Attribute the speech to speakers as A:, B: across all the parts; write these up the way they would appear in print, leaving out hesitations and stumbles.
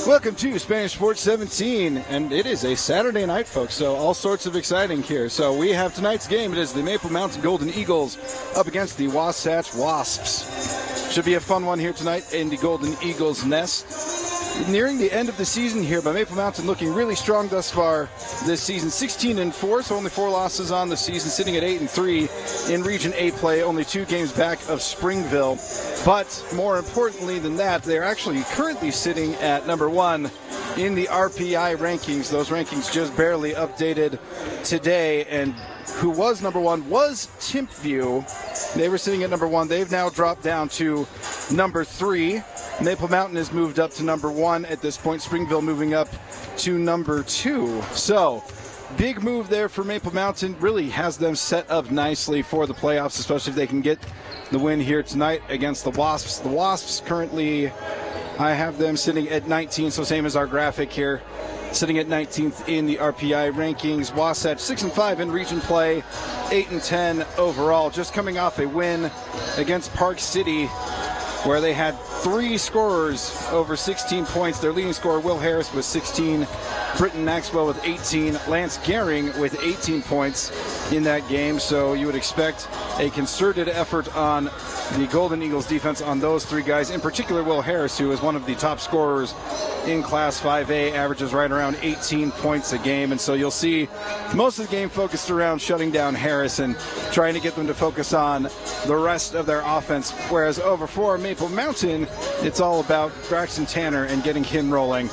A: Welcome to Spanish Sports 17, and it is a Saturday night, folks, so all sorts of exciting here. So we have tonight's game. It is the Maple Mountain Golden Eagles up against the Wasatch Wasps. Should be a fun one here tonight in the Golden Eagles nest. Nearing the end of the season here, but Maple Mountain looking really strong thus far this season. 16-4, so only 4 losses on the season, sitting at 8-3 in Region A play, only 2 games back of Springville. But more importantly than that, they're actually currently sitting at number 1 in the RPI rankings. Those rankings just barely updated today, and who was number 1 was Timpview. They were sitting at number 1. They've now dropped down to number 3. Maple Mountain has moved up to number 1 at this point. Springville moving up to number 2. So, big move there for Maple Mountain. Really has them set up nicely for the playoffs, especially if they can get the win here tonight against the Wasps. The Wasps currently, I have them sitting at 19, so same as our graphic here. Sitting at 19th in the RPI rankings. Wasatch 6-5 in region play, 8-10 overall. Just coming off a win against Park City, where they had 3 scorers over 16 points. Their leading scorer, Will Harris, was 16. Britton Maxwell with 18. Lance Gehring with 18 points in that game. So you would expect a concerted effort on the Golden Eagles defense on those 3 guys. In particular, Will Harris, who is one of the top scorers in Class 5A, averages right around 18 points a game. And so you'll see most of the game focused around shutting down Harris and trying to get them to focus on the rest of their offense. Whereas over for Maple Mountain, it's all about Braxton Tanner and getting him rolling.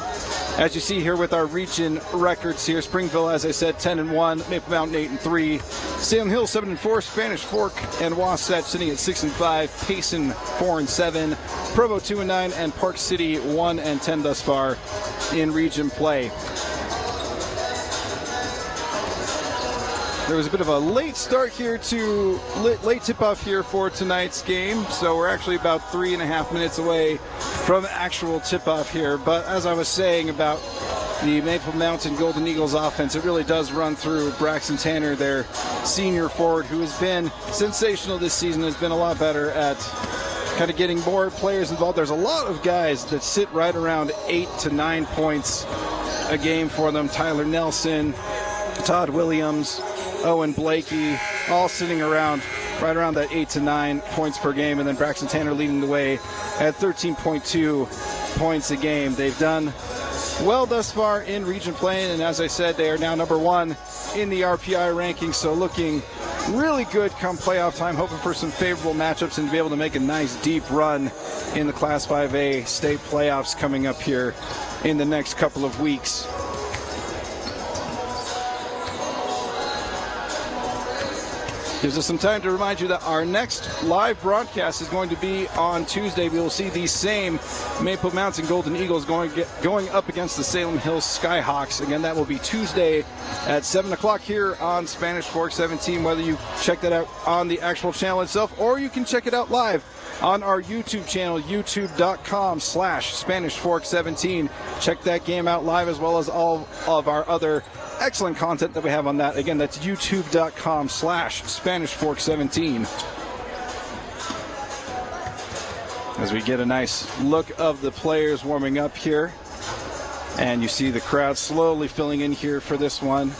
A: As you see here with our region records here, Springville, as I said, 10-1, Maple Mountain 8-3, Salem Hill 7-4, Spanish Fork and Wasatch sitting at 6-5, Payson 4-7, Provo 2-9, and Park City 1-10 thus far in region play. There was a bit of a late start here to late tip-off here for tonight's game, so we're actually about 3.5 minutes away from actual tip-off here. But as I was saying about the Maple Mountain Golden Eagles offense, it really does run through Braxton Tanner, their senior forward, who has been sensational this season, has been a lot better at kind of getting more players involved. There's a lot of guys that sit right around 8 to 9 points a game for them. Tyler Nelson, Todd Williams, Owen Blakey, all sitting around right around that 8 to 9 points per game, and then Braxton Tanner leading the way at 13.2 points a game. They've done well thus far in region play, and as I said, they are now number 1 in the RPI rankings, so looking really good come playoff time, hoping for some favorable matchups and to be able to make a nice deep run in the Class 5A state playoffs coming up here in the next couple of weeks. Gives us some time to remind you that our next live broadcast is going to be on Tuesday. We will see these same Maple Mountain Golden Eagles going up against the Salem Hills Skyhawks. Again, that will be Tuesday at 7 o'clock here on Spanish Fork 17, whether you check that out on the actual channel itself or you can check it out live on our YouTube channel, youtube.com/SpanishFork17. Check that game out live, as well as all of our other excellent content that we have on that. Again, that's youtube.com/SpanishFork17. As we get a nice look of the players warming up here, and you see the crowd slowly filling in here for this one.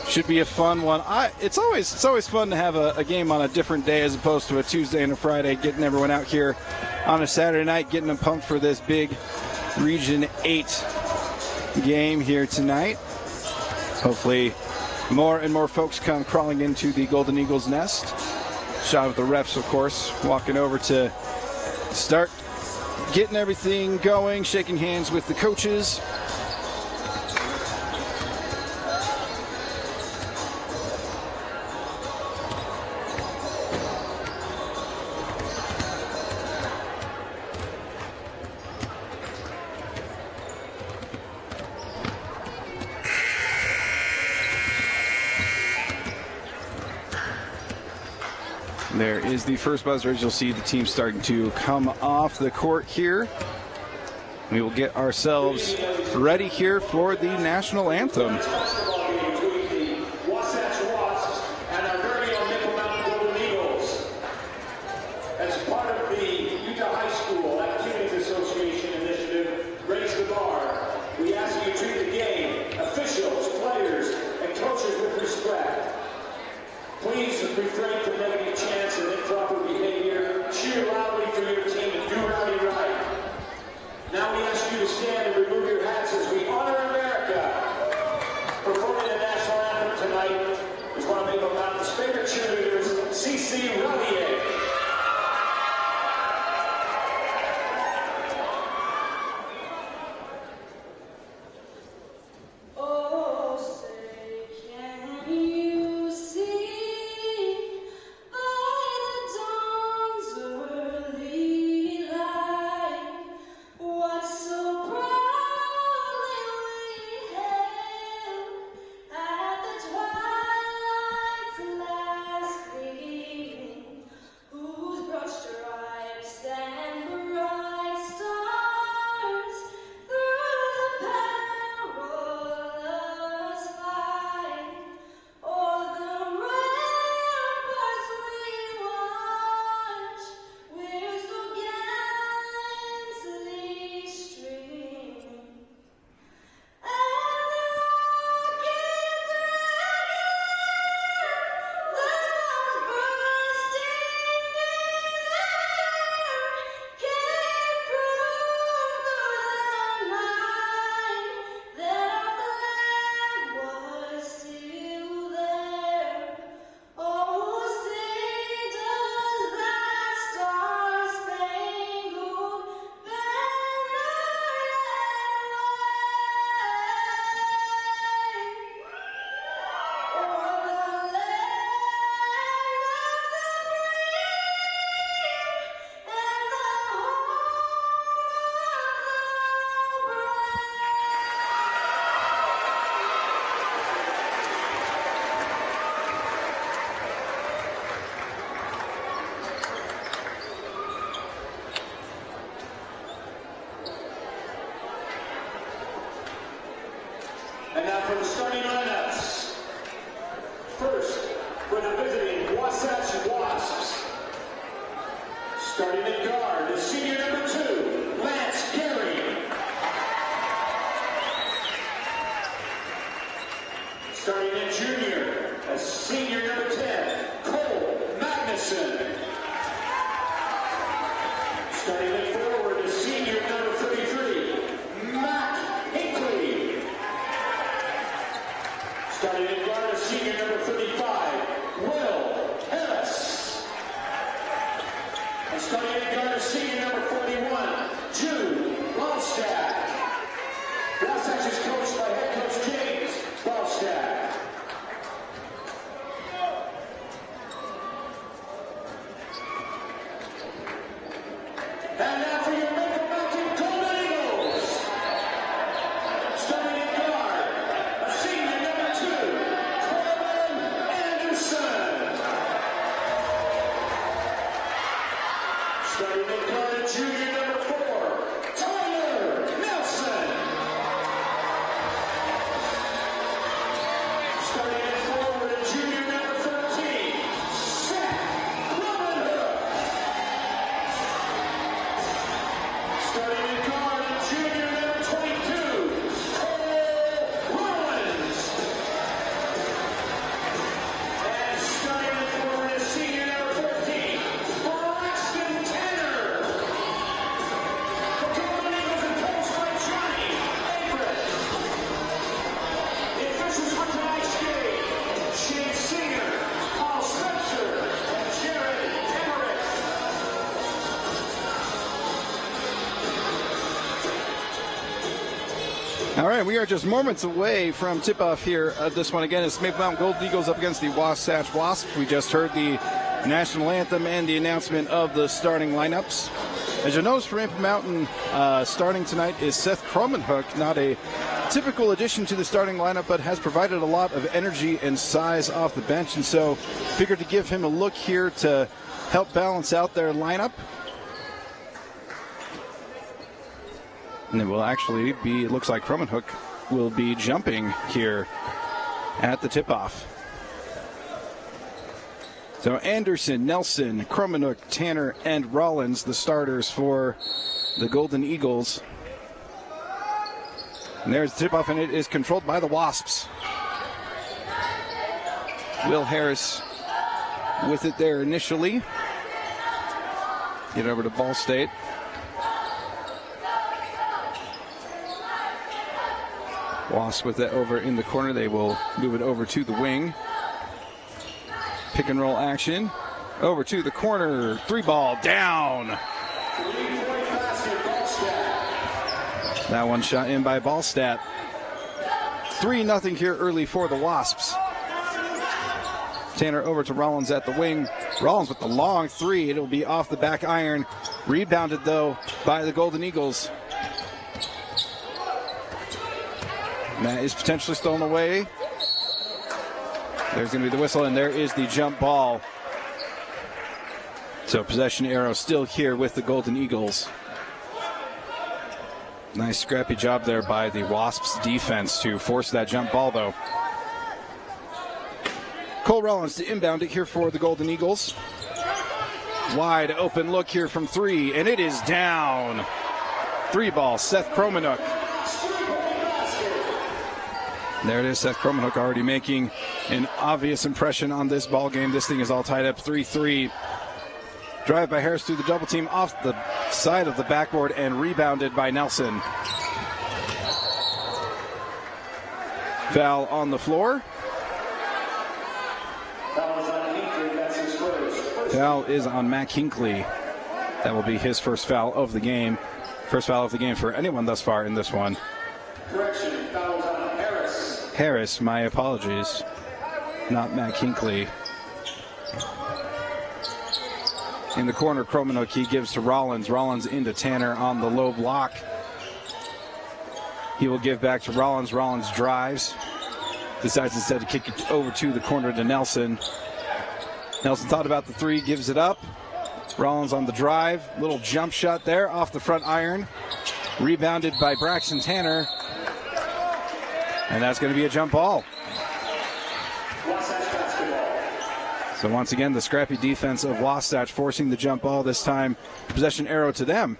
A: Should be a fun one. It's always fun to have a game on a different day as opposed to a Tuesday and a Friday, getting everyone out here on a Saturday night, getting them pumped for this big Region 8 game here tonight. Hopefully more and more folks come crawling into the Golden Eagles nest. Shot of the refs, of course, walking over to start getting everything going, shaking hands with the coaches. There is the first buzzer, as you'll see the team starting to come off the court here. We will get ourselves ready here for the national anthem.
B: WASATCH Wasps and our very own Maple Mountain Golden Eagles. As part of the Utah High School Activities Association initiative, Raise the Bar, we ask you to treat the game, officials, players, and coaches with respect. Please refrain from negative chants and improper behavior. Cheer loudly for your team and do rowdy right. Now we ask you to stand and remove your hats as we honor America. Performing the national anthem tonight is one of Maple Mountain's favorite cheerleaders, CC Rallier. And now for the starting lineups. First, for the visiting WASATCH Wasps. Starting at guard is senior number 2, Lance Gary. Starting at junior as senior number 10, Cole Magnuson. Starting at forward is senior number 33, Matt Hinckley. Starting at guard is senior number 35, Will Harris. And starting at guard is senior number 41, Jude Longstaff. WASATCH is coached by head coach James Longstaff. And now for your Maple Mountain Golden Eagles. Starting at guard, a senior number 2, Corbin Anderson. Starting at guard, a junior number 4, Tyler Nelson. Starting at forward, a junior number 13, Seth Lemonhook. Starting at guard, a junior number 22, Cole Rollins. And starting at forward is senior number 15, Braxton Tanner. The Golden Eagles are coached by Johnny Everett. The officials for tonight's game, Shane Singer, Paul Spencer, and Jared Emmerich.
A: All right, we are just moments away from tip-off here. This one again is Maple Mountain Golden Eagles up against the WASATCH Wasps. We just heard the national anthem and the announcement of the starting lineups. As you notice, for Maple Mountain, starting tonight is Seth Cromenhook, not a typical addition to the starting lineup, but has provided a lot of energy and size off the bench, and so figured to give him a look here to help balance out their lineup. And it will actually be, it looks like Kromenhoek will be jumping here at the tip-off. So Anderson, Nelson, Kromenhoek, Tanner, and Rollins, the starters for the Golden Eagles. And there's the tip-off, and it is controlled by the Wasps. Will Harris with it there initially. Get over to Ball State. Wasps with it over in the corner. They will move it over to the wing. Pick and roll action. Over to the corner. 3-ball down. That one shot in by Ballstat. 3-0 here early for the Wasps. Tanner over to Rollins at the wing. Rollins with the long 3. It'll be off the back iron. Rebounded, though, by the Golden Eagles. And that is potentially stolen away. There's going to be the whistle, and there is the jump ball. So possession arrow still here with the Golden Eagles. Nice scrappy job there by the Wasps defense to force that jump ball, though. Cole Rollins to inbound it here for the Golden Eagles. Wide open look here from 3, and it is down. 3-ball, Seth Kromenhoek. There it is, Seth Kromenhoek already making an obvious impression on this ball game. This thing is all tied up 3-3. Drive by Harris through the double team off the side of the backboard and rebounded by Nelson. Foul on the floor. Foul is on Matt Hinckley. That will be his first foul of the game. First foul of the game for anyone thus far in this one.
B: Correction, fouls on Harris.
A: Harris, my apologies. Not Matt Hinckley. In the corner, Kromenhoek, he gives to Rollins. Rollins into Tanner on the low block. He will give back to Rollins. Rollins drives. Decides instead to kick it over to the corner to Nelson. Nelson thought about the 3, gives it up. Rollins on the drive. Little jump shot there off the front iron. Rebounded by Braxton Tanner. And that's going to be a jump ball. So once again, the scrappy defense of Wasatch forcing the jump ball, this time possession arrow to them.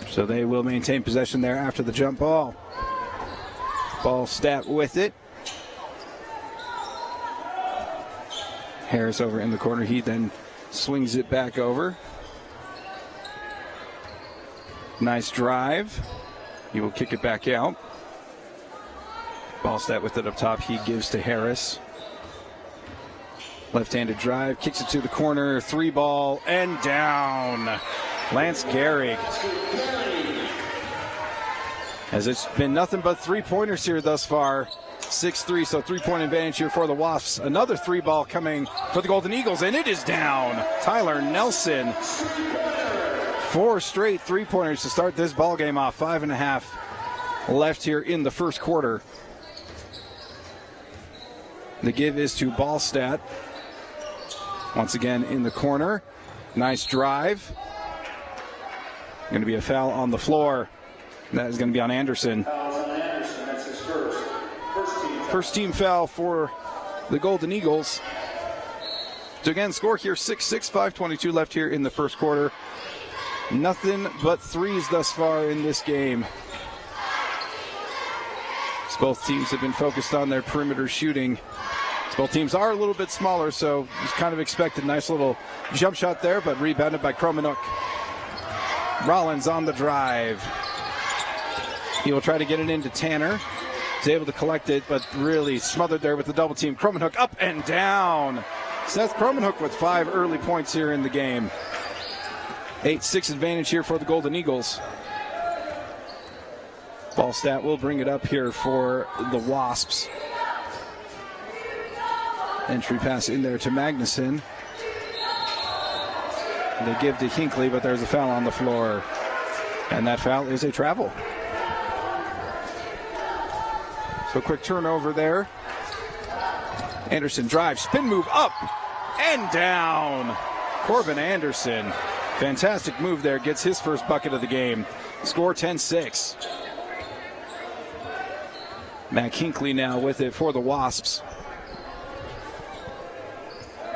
A: So they will maintain possession there after the jump ball. Ballstat with it. Harris over in the corner. He then swings it back over. Nice drive. He will kick it back out. Ballstat with it up top. He gives to Harris. Left-handed drive, kicks it to the corner, 3-ball, and down. Lance Gehrig. As it's been nothing but 3-pointers here thus far. 6-3, so 3-point advantage here for the Wasps. Another 3-ball coming for the Golden Eagles, and it is down. Tyler Nelson. 4 straight 3-pointers to start this ball game off. 5.5 left here in the first quarter. The give is to Ballstat. Once again in the corner. Nice drive. Going to be a foul on the floor. That is going to be on Anderson.
B: That's his
A: First team foul for the Golden Eagles. So again, score here 6-6, 5:22 left here in the first quarter. Nothing but 3s thus far in this game. So both teams have been focused on their perimeter shooting. Both teams are a little bit smaller, so it's kind of expected. Nice little jump shot there, but rebounded by Kromenhoek. Rollins on the drive. He will try to get it into Tanner. He's able to collect it, but really smothered there with the double team. Kromenhoek up and down. Seth Kromenhoek with 5 early points here in the game. 8-6 advantage here for the Golden Eagles. Ballstat will bring it up here for the Wasps. Entry pass in there to Magnuson. They give to Hinckley, but there's a foul on the floor. And that foul is a travel. So quick turnover there. Anderson drives, spin move up and down. Corbin Anderson, fantastic move there, gets his first bucket of the game. Score 10-6. Matt Hinckley now with it for the Wasps.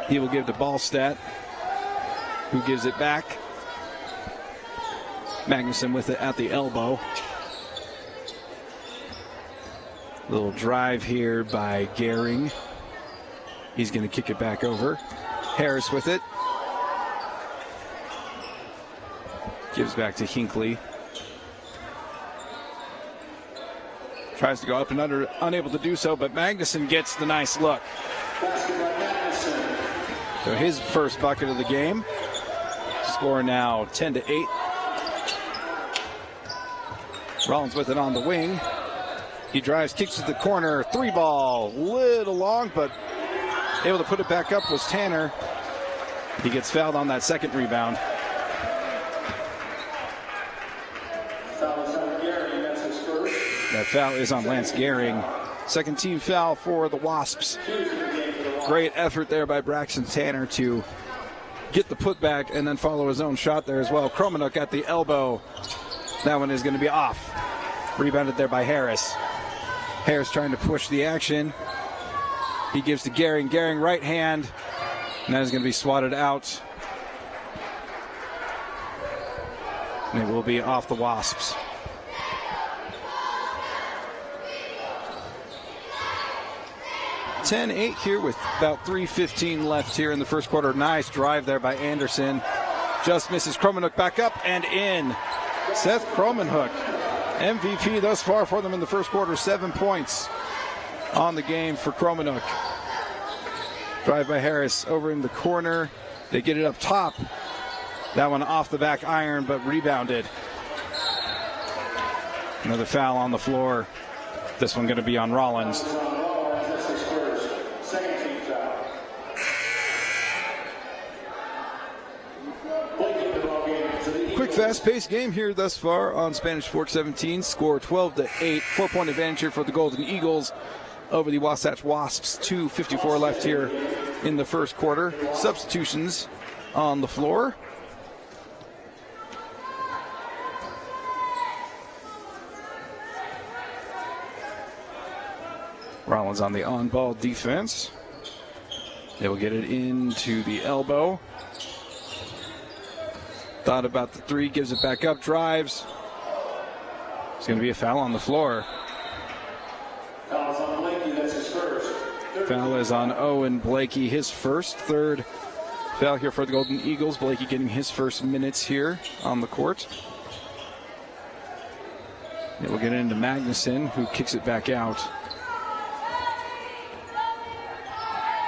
A: He will give to Ballstat, who gives it back. Magnuson with it at the elbow. Little drive here by Gehring. He's going to kick it back over. Harris with it. Gives back to Hinckley. Tries to go up and under, unable to do so, but Magnuson gets the nice look. So his first bucket of the game. Score now 10-8. Rollins with it on the wing. He drives, kicks to the corner, 3-ball, little long, but able to put it back up was Tanner. He gets fouled on that second rebound. That foul is on Lance Gehring. Second team foul for the Wasps. Great effort there by Braxton Tanner to get the putback and then follow his own shot there as well. Kromenuk at the elbow. That one is going to be off. Rebounded there by Harris. Harris trying to push the action. He gives to Gehring. Gehring right hand. And that is going to be swatted out. And it will be off the Wasps. (10-8) here with about 3:15 left here in the first quarter. Nice drive there by Anderson. Just misses. Kromenuk back up and in. Seth Kromenuk, MVP thus far for them in the first quarter. 7 points on the game for Kromenuk. Drive by Harris over in the corner. They get it up top. That one off the back iron, but rebounded. Another foul on the floor. This one going to be on Rollins. Quick, fast-paced game here thus far on Spanish Fork 17. Score 12-8. 4-point advantage here for the Golden Eagles over the Wasatch Wasps. 2:54 left here in the first quarter. Substitutions on the floor. Rollins on the on-ball defense. They will get it into the elbow. Thought about the three, gives it back up, drives. It's going to be a foul on the floor.
B: Foul is on Blakey, that's his first.
A: Foul is on Owen Blakey, his first. Third foul here for the Golden Eagles. Blakey getting his first minutes here on the court. It will get into Magnuson, who kicks it back out.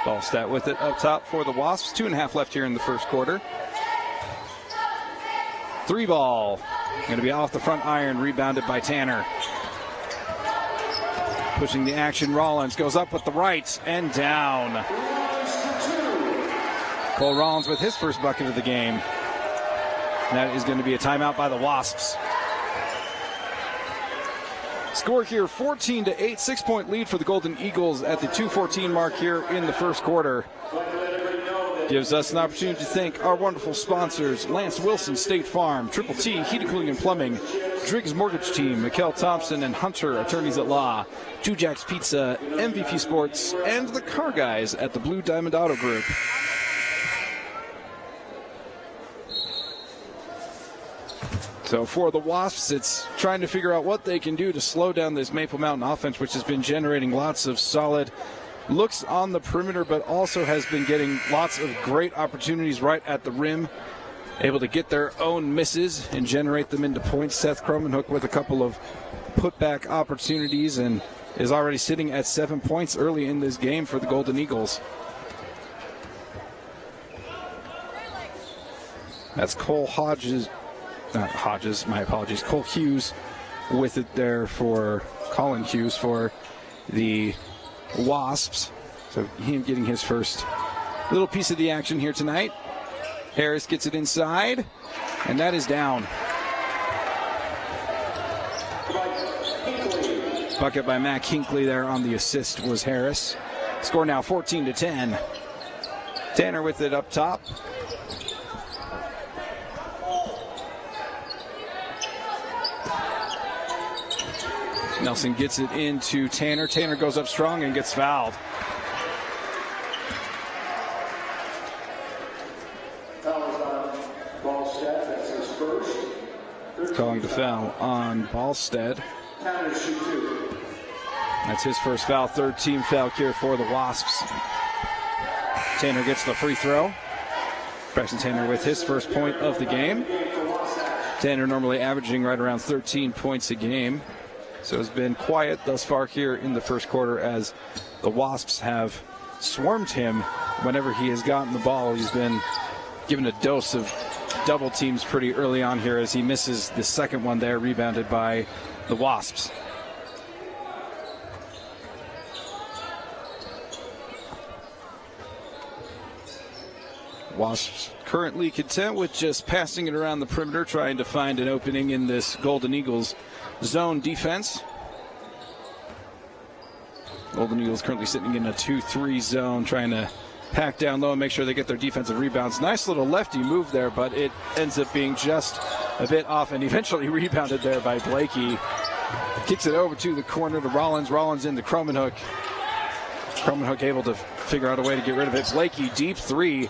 A: Ballstat with it up top for the Wasps. 2.5 left here in the first quarter. 3-ball. Going to be off the front iron, rebounded by Tanner. Pushing the action, Rollins goes up with the right and down. Cole Rollins with his first bucket of the game. That is going to be a timeout by the Wasps. Score here 14-8, 6-point lead for the Golden Eagles at the 2:14 mark here in the first quarter. Gives us an opportunity to thank our wonderful sponsors, Lance Wilson State Farm, Triple T Heating, Cooling, and Plumbing, Driggs Mortgage Team, Mikkel Thompson and Hunter Attorneys at Law, Two Jacks Pizza, MVP Sports, and the Car Guys at the Blue Diamond Auto Group. So for the Wasps, it's trying to figure out what they can do to slow down this Maple Mountain offense, which has been generating lots of solid looks on the perimeter, but also has been getting lots of great opportunities right at the rim. Able to get their own misses and generate them into points. Seth Kromenuk with a couple of putback opportunities and is already sitting at 7 points early in this game for the Golden Eagles. That's Cole Hodges. Not Hodges, my apologies. Cole Hughes with it there for Colin Hughes for the Wasps. So him getting his first little piece of the action here tonight. Harris gets it inside, and that is down. Bucket by Mac Hinckley there on the assist was Harris. Score now 14-10. Tanner with it up top. Nelson gets it into Tanner. Tanner goes up strong and gets fouled. Calling the foul on Ballstead. That's his first foul, third team foul here for the Wasps. Tanner gets the free throw. Braxton Tanner with his first point of the game. Tanner normally averaging right around 13 points a game. So it's been quiet thus far here in the first quarter as the Wasps have swarmed him whenever he has gotten the ball. He's been given a dose of double teams pretty early on here as he misses the second one there, rebounded by the Wasps. Wasps currently content with just passing it around the perimeter, trying to find an opening in this Golden Eagles zone defense. Golden Eagles currently sitting in a 2-3 zone, trying to pack down low and make sure they get their defensive rebounds. Nice little lefty move there, but it ends up being just a bit off and eventually rebounded there by Blakey. Kicks it over to the corner to Rollins. Rollins into Cromenhoek. Cromenhoek able to figure out a way to get rid of it. Blakey, deep three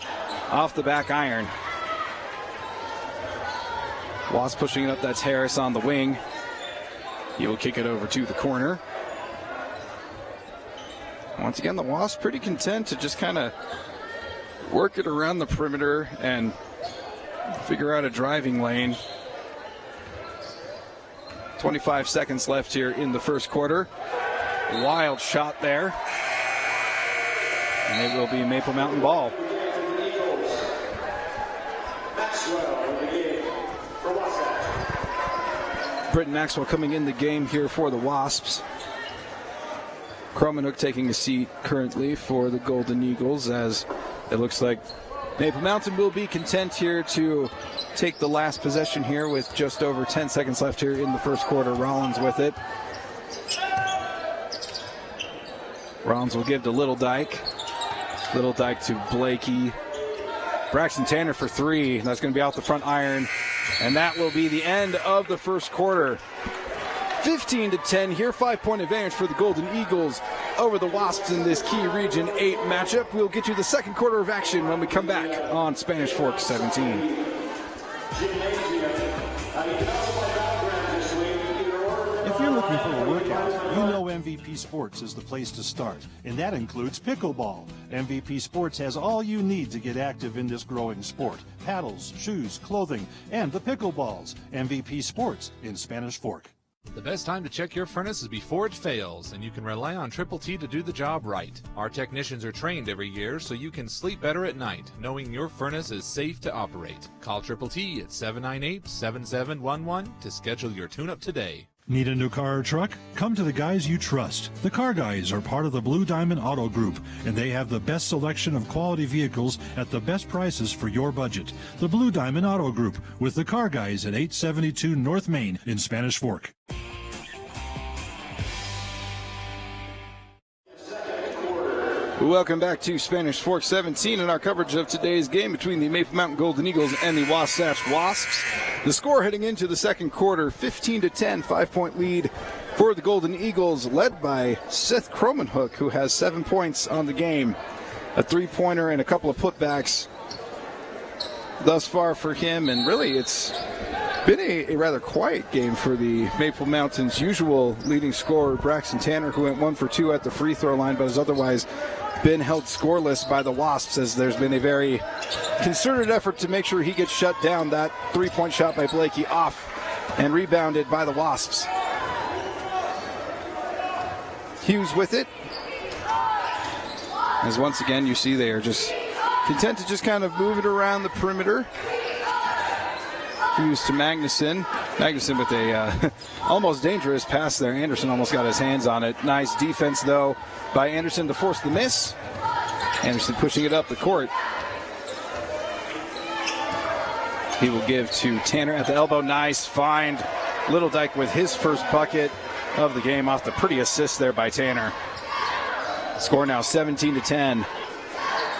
A: off the back iron. Wasp pushing it up. That's Harris on the wing. He will kick it over to the corner. Once again, the Wasps pretty content to just kind of work it around the perimeter and figure out a driving lane. 25 seconds left here in the first quarter. Wild shot there. And it will be Maple Mountain ball. Britton Maxwell coming in the game here for the Wasps. Cromenhoek taking a seat currently for the Golden Eagles, as it looks like Maple Mountain will be content here to take the last possession here with just over 10 seconds left here in the first quarter. Rollins with it. Rollins will give to Little Dyke. Little Dyke to Blakey. Braxton Tanner for three. That's going to be out the front iron. And that will be the end of the first quarter. 15-10 here, 5-point advantage for the Golden Eagles over the Wasps in this key Region 8 matchup. We'll get you the second quarter of action when we come back on Spanish Fork 17.
C: If you're looking for a workout, you know MVP Sports is the place to start, and that includes pickleball. MVP Sports has all you need to get active in this growing sport. Paddles, shoes, clothing, and the pickleballs. MVP Sports in Spanish Fork.
D: The best time to check your furnace is before it fails, and you can rely on Triple T to do the job right. Our technicians are trained every year so you can sleep better at night, knowing your furnace is safe to operate. Call Triple T at 798-7711 to schedule your tune-up today.
C: Need a new car or truck? Come to the guys you trust. The Car Guys are part of the Blue Diamond Auto Group, and they have the best selection of quality vehicles at the best prices for your budget. The Blue Diamond Auto Group with the Car Guys at 872 North Main in Spanish Fork.
A: Welcome back to Spanish Fork 17 and our coverage of today's game between the Maple Mountain Golden Eagles and the Wasatch Wasps. The score heading into the second quarter, 15-10, 5-point lead for the Golden Eagles, led by Seth Cromenhoek, who has 7 points on the game. A three-pointer and a couple of putbacks thus far for him, and really it's been a rather quiet game for the Maple Mountain's usual leading scorer, Braxton Tanner, who went 1 for 2 at the free throw line, but has otherwise been held scoreless by the Wasps, as there's been a very concerted effort to make sure he gets shut down. That three-point shot by Blakey off and rebounded by the Wasps. Hughes with it. As once again you see they are just content to just kind of move it around the perimeter. Hughes to Magnuson. Magnuson with a almost dangerous pass there. Anderson almost got his hands on it. Nice defense, though, by Anderson to force the miss. Anderson pushing it up the court. He will give to Tanner at the elbow. Nice find. Little Dyke with his first bucket of the game off the pretty assist there by Tanner. Score now 17-10.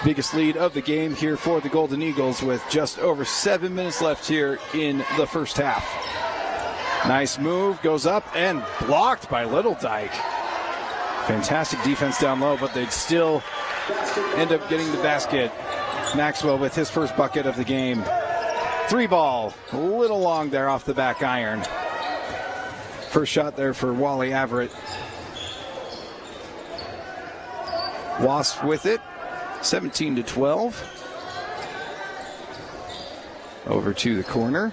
A: Biggest lead of the game here for the Golden Eagles with just over 7 minutes left here in the first half. Nice move, goes up and blocked by Little Dyke. Fantastic defense down low, but they'd still end up getting the basket. Maxwell with his first bucket of the game. 3 ball, a little long there off the back iron. First shot there for Wally Averett. Wasp with it, 17-12. Over to the corner.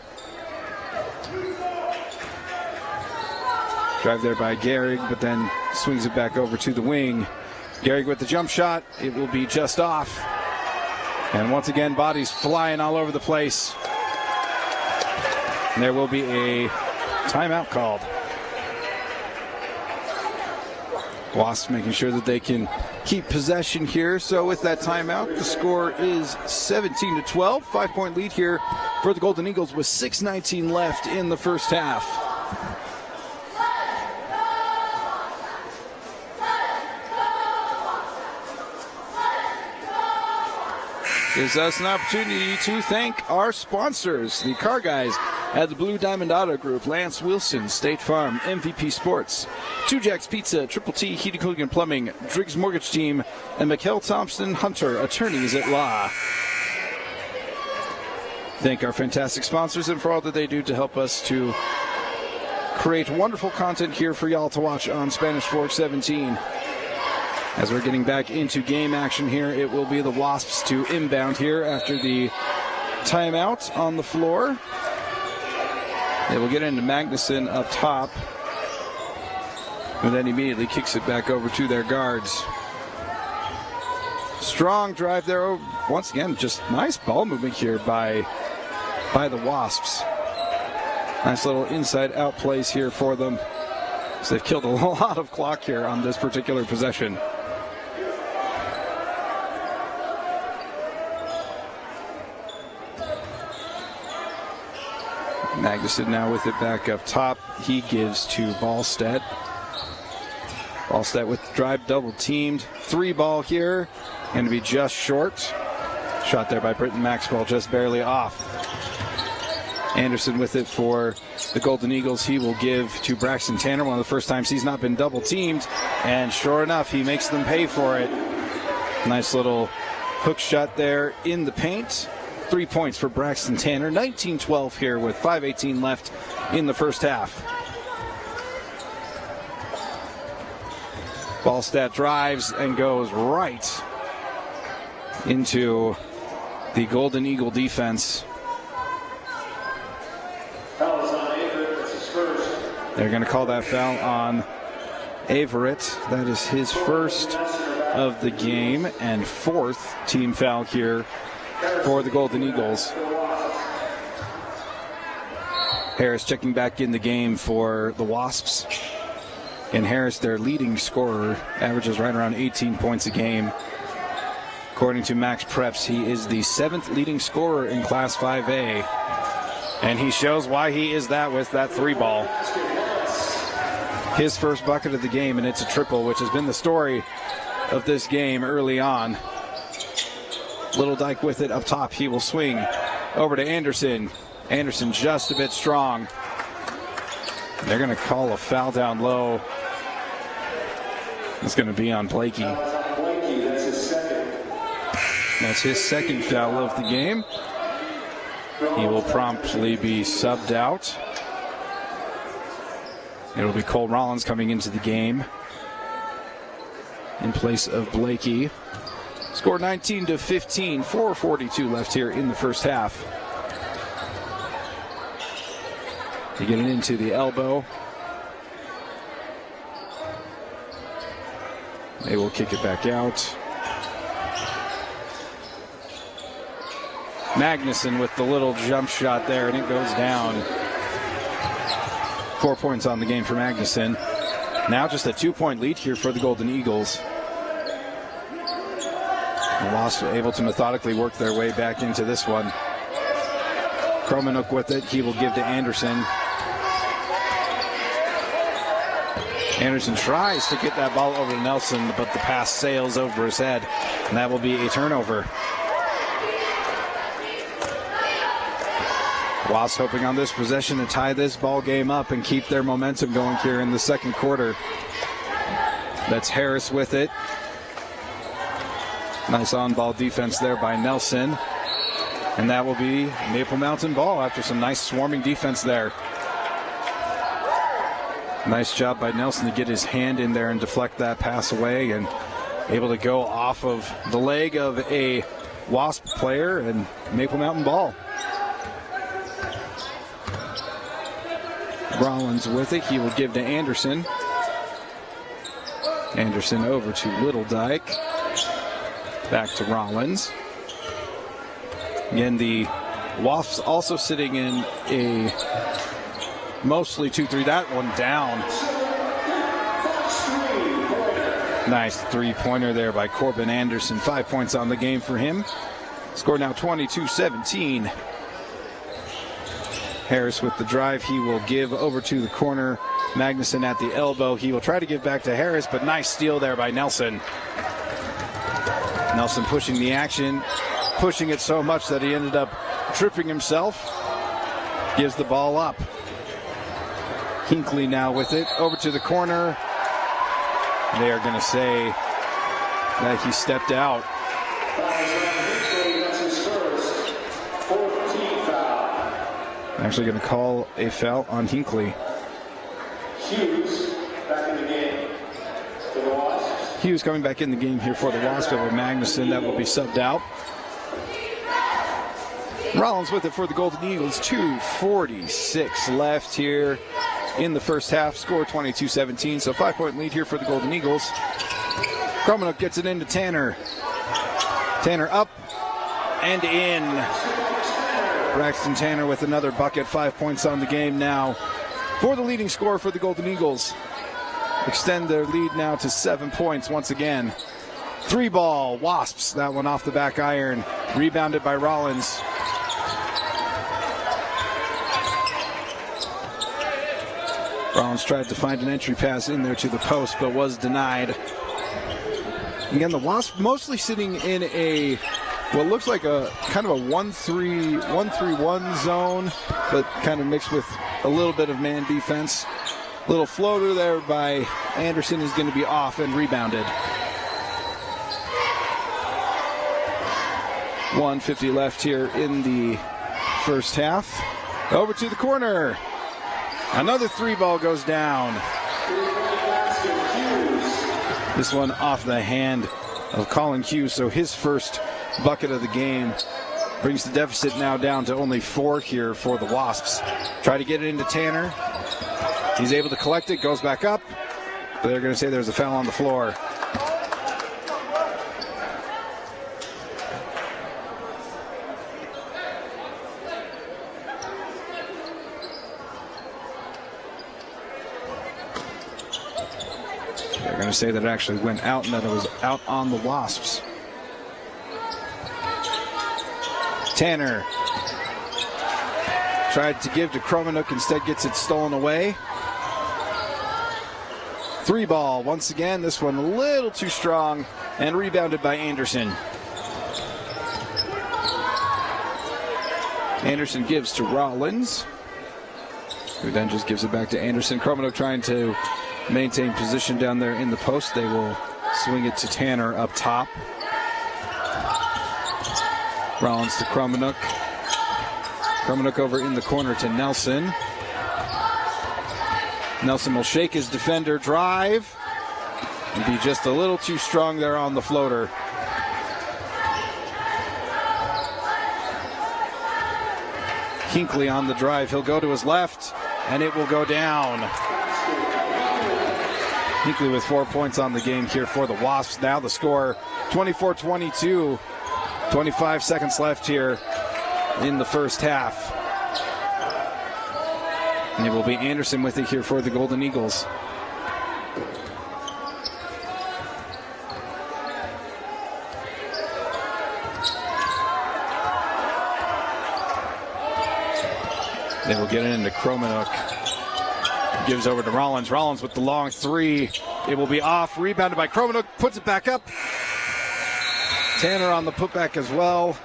A: Drive there by Gehrig, but then swings it back over to the wing. Gehrig with the jump shot. It will be just off. And once again, bodies flying all over the place. And there will be a timeout called. Wasps making sure that they can keep possession here. So with that timeout, the score is 17-12. 5-point lead here for the Golden Eagles with 6:19 left in the first half. Gives us an opportunity to thank our sponsors, the car guys at the Blue Diamond Auto Group, Lance Wilson, State Farm, MVP Sports, Two Jacks Pizza, Triple T, Heating, Cooling and Plumbing, Driggs Mortgage Team, and McKell Thompson Hunter, attorneys at law. Thank our fantastic sponsors and for all that they do to help us to create wonderful content here for y'all to watch on Spanish Fork 17. As we're getting back into game action here, it will be the Wasps to inbound here after the timeout on the floor. They will get into Magnuson up top, and then immediately kicks it back over to their guards. Strong drive there. Once again, just nice ball movement here by the Wasps. Nice little inside-out plays here for them. So they've killed a lot of clock here on this particular possession. Magnuson now with it back up top. He gives to Ballstedt. Ballstedt with the drive, double teamed. 3 ball here. Going to be just short. Shot there by Britton Maxwell, just barely off. Anderson with it for the Golden Eagles. He will give to Braxton Tanner, one of the first times he's not been double teamed. And sure enough, he makes them pay for it. Nice little hook shot there in the paint. 3 points for Braxton Tanner. 19-12 here with 5:18 left in the first half. Ballstedt drives and goes right into the Golden Eagle defense. They're going to call that foul on Averett. That is his first of the game and 4th team foul here for the Golden Eagles. Harris checking back in the game for the Wasps. And Harris, their leading scorer, averages right around 18 points a game. According to Max Preps, he is the 7th leading scorer in Class 5A. And he shows why he is that with that 3 ball. His first bucket of the game, and it's a triple, which has been the story of this game early on. Little Dyke with it up top. He will swing over to Anderson. Anderson just a bit strong. They're going to call a foul down low. It's going to be on Blakey. That's his second foul of the game. He will promptly be subbed out. It'll be Cole Rollins coming into the game in place of Blakey. Score 19-15, 4:42 left here in the first half. They get it into the elbow. They will kick it back out. Magnuson with the little jump shot there, and it goes down. 4 points on the game for Magnuson. Now just a 2-point lead here for the Golden Eagles. The Wasps are able to methodically work their way back into this one. Kromenuk with it. He will give to Anderson. Anderson tries to get that ball over to Nelson, but the pass sails over his head, and that will be a turnover. Wasps hoping on this possession to tie this ball game up and keep their momentum going here in the second quarter. That's Harris with it. Nice on-ball defense there by Nelson. And that will be Maple Mountain ball after some nice swarming defense there. Nice job by Nelson to get his hand in there and deflect that pass away, and able to go off of the leg of a Wasp player, and Maple Mountain ball. Rollins with it. He will give to Anderson. Anderson over to Little Dyke. Back to Rollins. Again, the Wasps also sitting in a mostly 2-3. That one down. Nice three-pointer there by Corbin Anderson. 5 points on the game for him. Score now 22-17. Harris with the drive. He will give over to the corner. Magnuson at the elbow. He will try to give back to Harris, but nice steal there by Nelson. Nelson pushing the action, pushing it so much that he ended up tripping himself. Gives the ball up. Hinckley now with it. Over to the corner. They are going to say that he stepped out. Actually going to call a foul on Hinckley.
B: Hughes back in the game for the Wasps.
A: Hughes coming back in the game here for the Wasps over Magnuson. That will be subbed out. Rollins with it for the Golden Eagles. 2:46 left here in the first half. Score 22-17. So 5-point lead here for the Golden Eagles. Kromenuk gets it into Tanner. Tanner up and in. Braxton Tanner with another bucket. 5 points on the game now for the leading scorer for the Golden Eagles. Extend their lead now to 7 points once again. 3-ball, Wasps. That one off the back iron. Rebounded by Rollins. Rollins tried to find an entry pass in there to the post, but was denied. Again, the Wasps mostly sitting in a what looks like a kind of a 1-3-1 zone, but kind of mixed with a little bit of man defense. Little floater there by Anderson is going to be off and rebounded. 1:50 left here in the first half. Over to the corner. Another 3-ball goes down. This one off the hand of Colin Hughes, so his first bucket of the game brings the deficit now down to only 4 here for the Wasps. Try to get it into Tanner. He's able to collect it, goes back up. But they're going to say there's a foul on the floor. They're going to say that it actually went out and that it was out on the Wasps. Tanner tried to give to Kromenuk, instead gets it stolen away. 3-ball once again, this one a little too strong and rebounded by Anderson. Anderson gives to Rollins, who then just gives it back to Anderson. Kromenuk trying to maintain position down there in the post. They will swing it to Tanner up top. Rollins to Kromenuk. Kromenuk over in the corner to Nelson. Nelson will shake his defender, drive, and be just a little too strong there on the floater. Hinckley on the drive. He'll go to his left, and it will go down. Hinckley with 4 points on the game here for the Wasps. Now the score 24-22. 25 seconds left here in the first half. And it will be Anderson with it here for the Golden Eagles. They will get it into Kromenuk. Gives over to Rollins. Rollins with the long 3. It will be off. Rebounded by Kromenuk. Puts it back up. Tanner on the putback as well.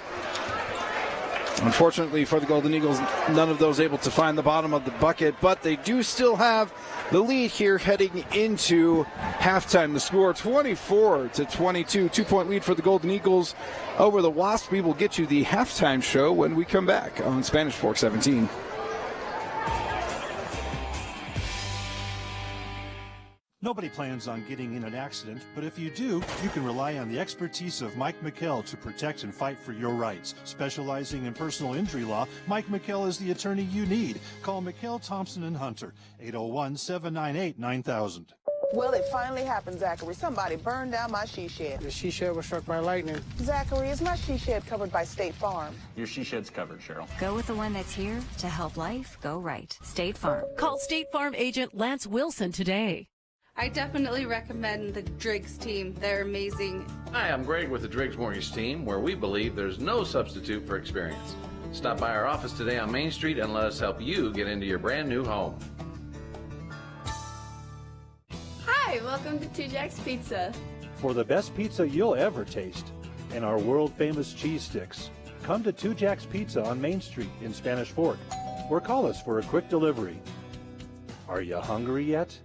A: Unfortunately for the Golden Eagles, none of those able to find the bottom of the bucket, but they do still have the lead here heading into halftime. The score 24-22, 2-point lead for the Golden Eagles over the Wasps. We will get you the halftime show when we come back on Spanish Fork 17.
C: Nobody plans on getting in an accident, but if you do, you can rely on the expertise of Mike McKell to protect and fight for your rights. Specializing in personal injury law, Mike McKell is the attorney you need. Call McKell, Thompson, and Hunter, 801-798-9000.
E: Well, it finally happened, Zachary. Somebody burned down my she shed.
F: The she shed was struck by lightning.
E: Zachary, is my she shed covered by State Farm?
G: Your she shed's covered, Cheryl.
H: Go with the one that's here to help life go right. State Farm.
I: Call State Farm agent Lance Wilson today.
J: I definitely recommend the Driggs team. They're amazing.
K: Hi, I'm Greg with the Driggs Mortgage team, where we believe there's no substitute for experience. Stop by our office today on Main Street and let us help you get into your brand new home.
J: Hi, welcome to Two Jack's Pizza.
C: For the best pizza you'll ever taste and our world-famous cheese sticks, come to Two Jack's Pizza on Main Street in Spanish Fork, or call us for a quick delivery. Are you hungry yet?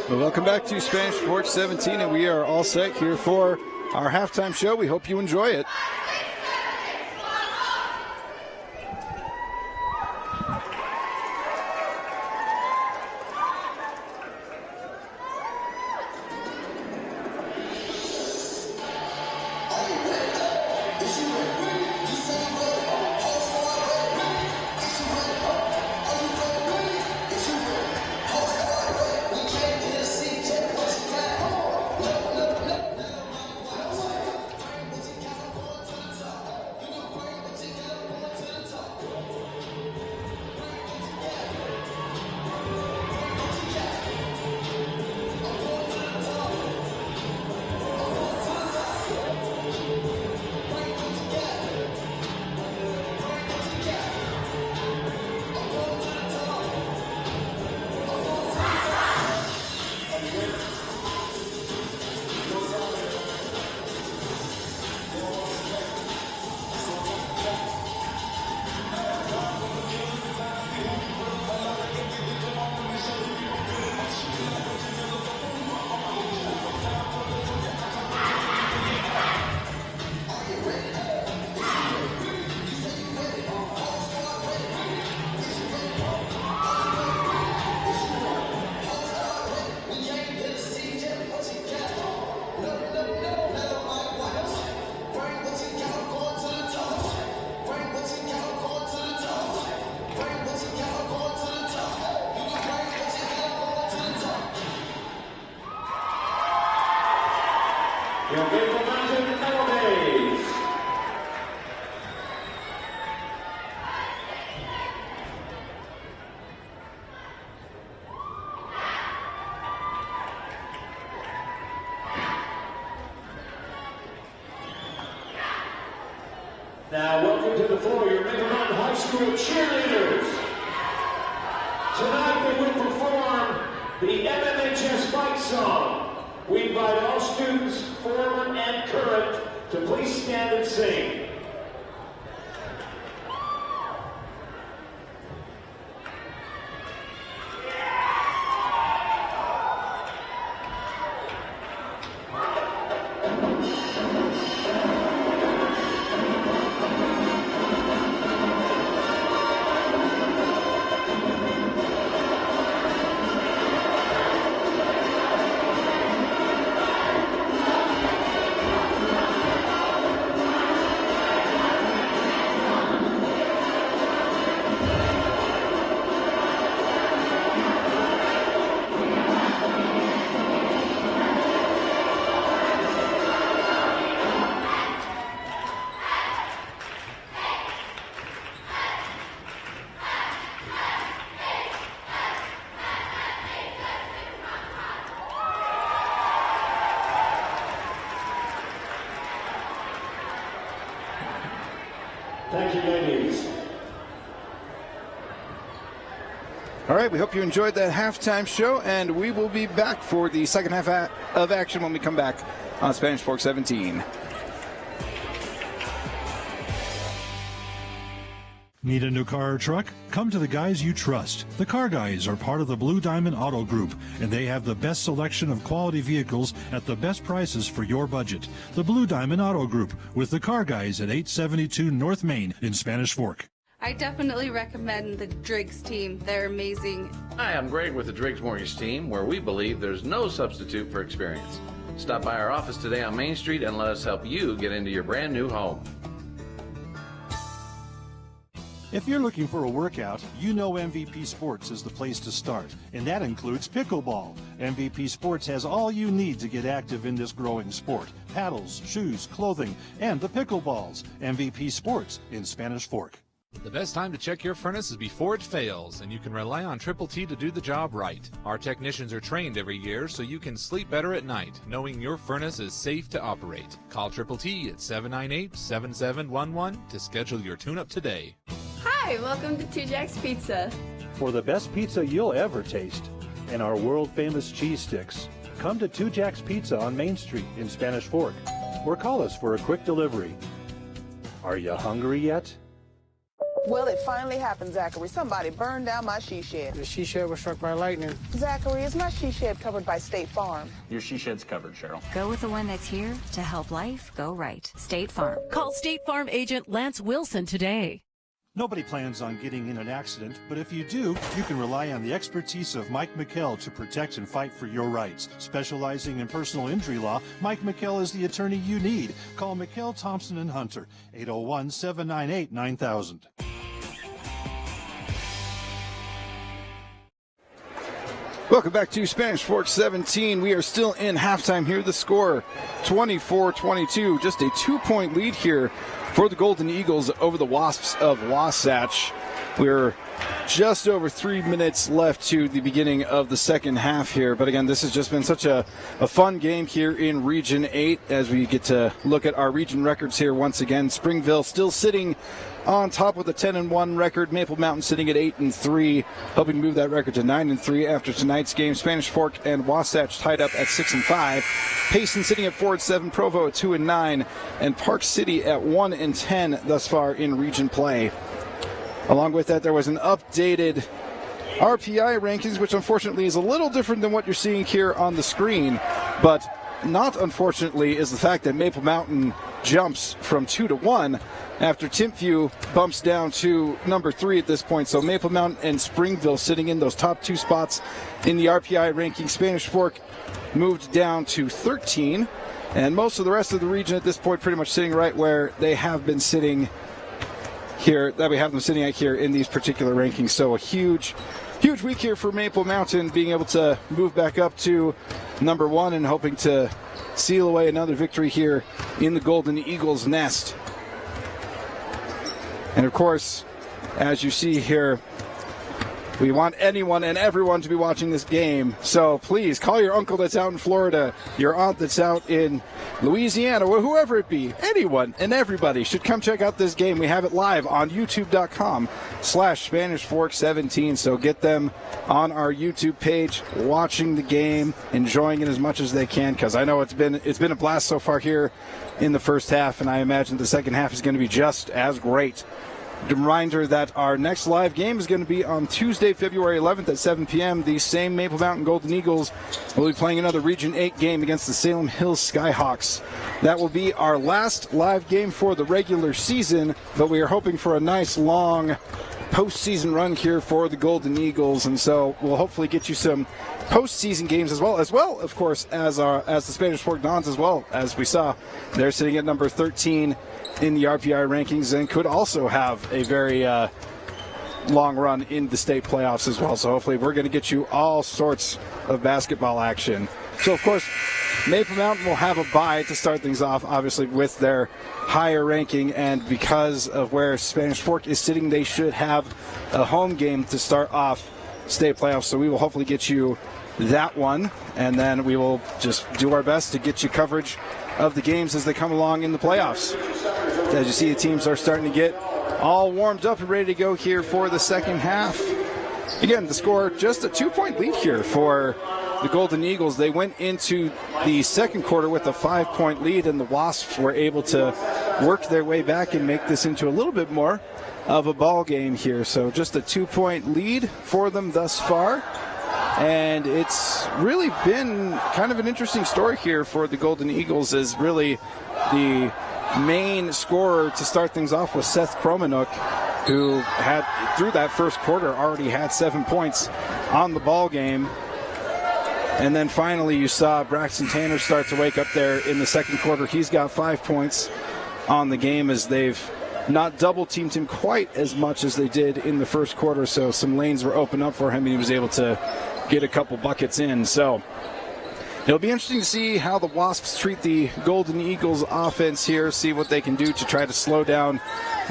A: Well, welcome back to Spanish Fork 17, and we are all set here for our halftime show. We hope you enjoy it.
B: Now, welcome to the floor, your Maple Mountain High School cheerleaders. Tonight they will perform the MMHS fight song. We invite all students, former and current, to please stand and sing.
A: All right, we hope you enjoyed that halftime show, and we will be back for the second half of action when we come back on Spanish Fork 17.
C: Need a new car or truck? Come to the guys you trust. The Car Guys are part of the Blue Diamond Auto Group, and they have the best selection of quality vehicles at the best prices for your budget. The Blue Diamond Auto Group with the Car Guys at 872 North Main in Spanish Fork.
J: I definitely recommend the Driggs team. They're amazing.
K: Hi, I'm Greg with the Driggs Mortgage Team, where we believe there's no substitute for experience. Stop by our office today on Main Street and let us help you get into your brand new home.
C: If you're looking for a workout, you know MVP Sports is the place to start, and that includes pickleball. MVP Sports has all you need to get active in this growing sport. Paddles, shoes, clothing, and the pickleballs. MVP Sports in Spanish Fork.
D: The best time to check your furnace is before it fails, and you can rely on Triple T to do the job right. Our technicians are trained every year so you can sleep better at night, knowing your furnace is safe to operate. Call Triple T at 798-7711 to schedule your tune-up today.
F: Hi, welcome to Two Jacks Pizza.
C: For the best pizza you'll ever taste and our world-famous cheese sticks, come to Two Jacks Pizza on Main Street in Spanish Fork, or call us for a quick delivery. Are you hungry yet?
E: Well, it finally happened, Zachary. Somebody burned down my she shed.
G: The she shed was struck by lightning.
E: Zachary, is my she shed covered by State Farm?
L: Your she shed's covered, Cheryl.
H: Go with the one that's here to help life go right. State Farm.
I: Call State Farm agent Lance Wilson today.
C: Nobody plans on getting in an accident, but if you do, you can rely on the expertise of Mike McKell to protect and fight for your rights. Specializing in personal injury law, Mike McKell is the attorney you need. Call McKell, Thompson, and Hunter, 801-798-9000.
A: Welcome back to Spanish Fork 17. We are still in halftime here. The score, 24-22. Just a 2-point lead here for the Golden Eagles over the Wasps of Wasatch. We're just over 3 minutes left to the beginning of the second half here. But again, this has just been such a fun game here in Region 8 as we get to look at our region records here once again. Springville still sitting on top with a 10-1 record. Maple Mountain sitting at 8-3, hoping to move that record to 9-3 after tonight's game. Spanish Fork and Wasatch tied up at 6-5. Payson sitting at 4-7, Provo at 2-9, and Park City at 1-10 thus far in region play. Along with that, there was an updated RPI rankings, which unfortunately is a little different than what you're seeing here on the screen, but not unfortunately is the fact that Maple Mountain jumps from 2-1 after Timpview bumps down to number 3 at this point. So Maple Mountain and Springville sitting in those top 2 spots in the RPI ranking. Spanish Fork moved down to 13, and most of the rest of the region at this point pretty much sitting right where they have been sitting here, that we have them sitting at here in these particular rankings. So a huge week here for Maple Mountain, being able to move back up to number 1 and hoping to seal away another victory here in the Golden Eagles nest. And of course, as you see here, we want anyone and everyone to be watching this game. So please call your uncle that's out in Florida, your aunt that's out in Louisiana, or whoever it be. Anyone and everybody should come check out this game. We have it live on youtube.com/SpanishFork17. So get them on our YouTube page, watching the game, enjoying it as much as they can, because I know it's been a blast so far here in the first half, and I imagine the second half is going to be just as great. Reminder that our next live game is going to be on Tuesday, February 11th at 7 p.m. The same Maple Mountain Golden Eagles will be playing another Region 8 game against the Salem Hills Skyhawks. That will be our last live game for the regular season, but we are hoping for a nice long postseason run here for the Golden Eagles, and so we'll hopefully get you some postseason games as well, of course, as the Spanish Fork Dons, as well as we saw. They're sitting at number 13 in the RPI rankings and could also have a very long run in the state playoffs as well. So hopefully we're going to get you all sorts of basketball action. So, of course, Maple Mountain will have a bye to start things off, obviously, with their higher ranking. And because of where Spanish Fork is sitting, they should have a home game to start off state playoffs. So we will hopefully get you that one. And then we will just do our best to get you coverage of the games as they come along in the playoffs. As you see, the teams are starting to get all warmed up and ready to go here for the second half. Again, the score, just a 2-point lead here for the Golden Eagles. They went into the second quarter with a 5-point lead, and the Wasps were able to work their way back and make this into a little bit more of a ball game here. So just a 2-point lead for them thus far. And it's really been kind of an interesting story here for the Golden Eagles, as really the main scorer to start things off was Seth Kromenhoek, who had, through that first quarter, already had 7 points on the ball game. And then finally you saw Braxton Tanner start to wake up there in the second quarter. He's got 5 points on the game, as they've not double-teamed him quite as much as they did in the first quarter. So some lanes were open up for him, and he was able to get a couple buckets in. So it'll be interesting to see how the Wasps treat the Golden Eagles offense here, see what they can do to try to slow down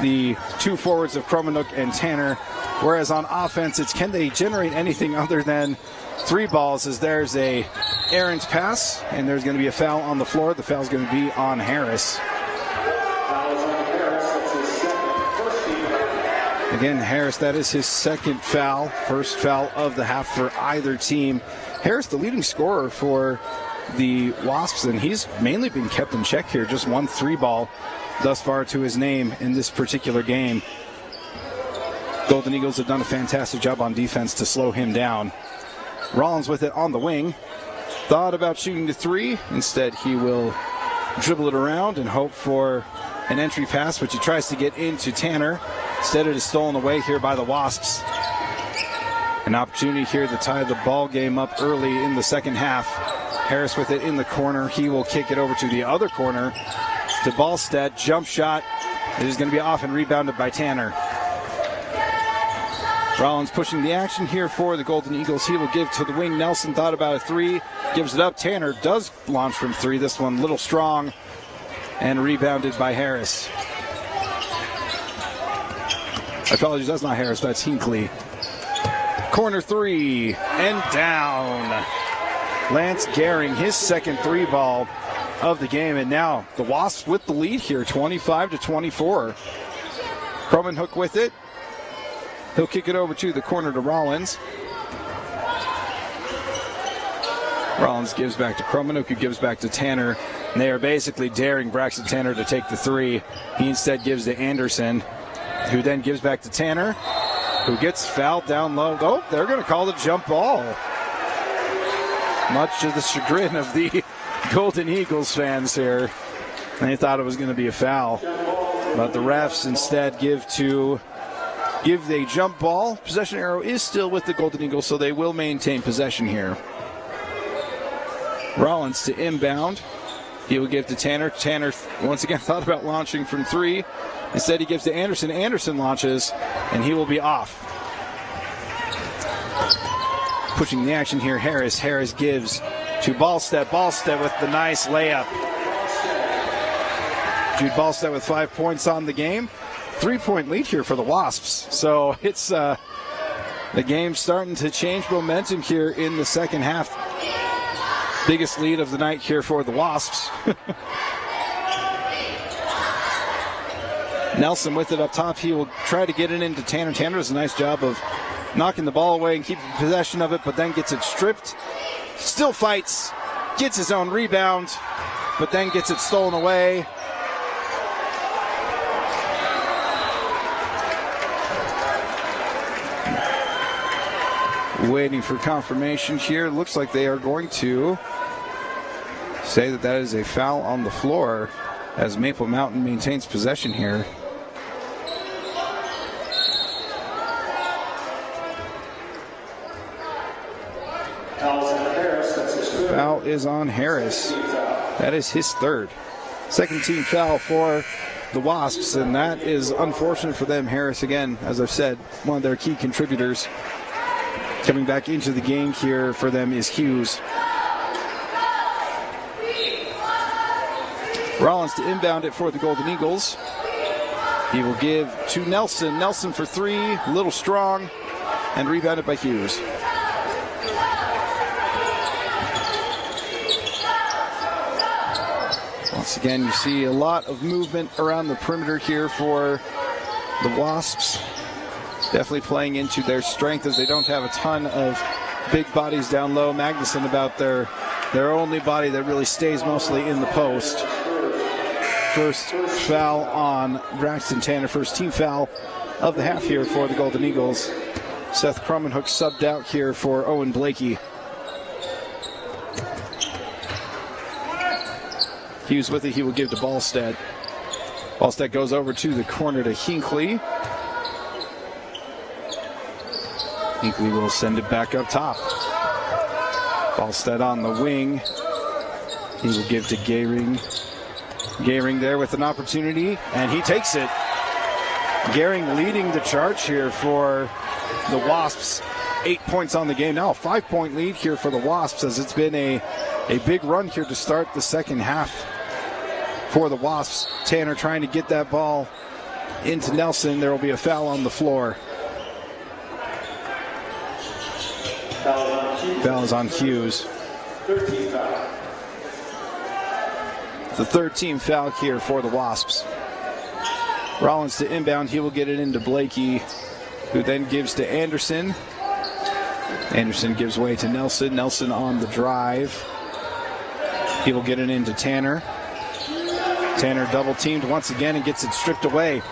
A: the two forwards of Kromenhoek and Tanner. Whereas on offense, it's can they generate anything other than 3 balls, as there's a errant pass, and there's going to be a foul on the floor. The foul's going to be on Harris. Again, Harris, that is his second foul, first foul of the half for either team. Harris, the leading scorer for the Wasps, and he's mainly been kept in check here. Just 1 3-ball thus far to his name in this particular game. Golden Eagles have done a fantastic job on defense to slow him down. Rollins with it on the wing. Thought about shooting the 3. Instead, he will dribble it around and hope for an entry pass, which he tries to get into Tanner. Instead, it is stolen away here by the Wasps. An opportunity here to tie the ball game up early in the second half. Harris with it in the corner. He will kick it over to the other corner to Ballstead. Jump shot. It is going to be off and rebounded by Tanner. Rollins pushing the action here for the Golden Eagles. He will give to the wing. Nelson thought about a 3. Gives it up. Tanner does launch from 3. This one a little strong and rebounded by Harris. Apologies, that's not Harris, that's Hinckley. Corner 3 and down. Lance Gehring, his second 3-ball of the game, and now the Wasps with the lead here, 25-24. Kromenhoek with it. He'll kick it over to the corner to Rollins. Rollins gives back to Kromenhoek, who gives back to Tanner. And they are basically daring Braxton Tanner to take the 3. He instead gives to Anderson, who then gives back to Tanner, who gets fouled down low. Oh, they're going to call the jump ball. Much to the chagrin of the Golden Eagles fans here. They thought it was going to be a foul. But the refs instead give the jump ball. Possession arrow is still with the Golden Eagles, so they will maintain possession here. Rollins to inbound. He will give to Tanner. Tanner once again thought about launching from 3. Instead, he gives to Anderson. Anderson launches, and he will be off. Pushing the action here, Harris. Harris gives to Ballstead. Ballstead with the nice layup. Jude Ballstead with 5 points on the game. 3-point lead here for the Wasps. So it's the game starting to change momentum here in the second half. Biggest lead of the night here for the Wasps. Nelson with it up top. He will try to get it into Tanner. Tanner does a nice job of knocking the ball away and keeping possession of it, but then gets it stripped. Still fights. Gets his own rebound, but then gets it stolen away. Waiting for confirmation here. Looks like they are going to say that is a foul on the floor as Maple Mountain maintains possession here. Foul is on Harris. That is his third. Second team foul for the Wasps, and that is unfortunate for them. Harris, again, as I've said, one of their key contributors. Coming back into the game here for them is Hughes. Rollins to inbound it for the Golden Eagles. He will give to Nelson. Nelson for 3, a little strong, and rebounded by Hughes. Once again, you see a lot of movement around the perimeter here for the Wasps. definitely playing into their strength as they don't have a ton of big bodies down low. Magnuson about their only body that really stays mostly in the post. First foul on Braxton Tanner, first team foul of the half here for the Golden Eagles. Seth Crummenhook subbed out here for Owen Blakey. Hughes with it, he will give to Ballstead. Ballstead goes over to the corner to Hinckley. Hinckley will send it back up top. Ballstead on the wing. He will give to Gehring. Gehring there with an opportunity, and he takes it. Gehring leading the charge here for the Wasps. 8 points on the game. Now a 5-point lead here for the Wasps, as it's been a big run here to start the second half for the Wasps. Tanner trying to get that ball into Nelson. There will be a foul on the floor. Foul is on Hughes. The third team foul here for the Wasps. Rollins to inbound. He will get it into Blakey, who then gives to Anderson. Anderson gives way to Nelson. Nelson on the drive. He will get it into Tanner. Tanner double teamed once again and gets it stripped away.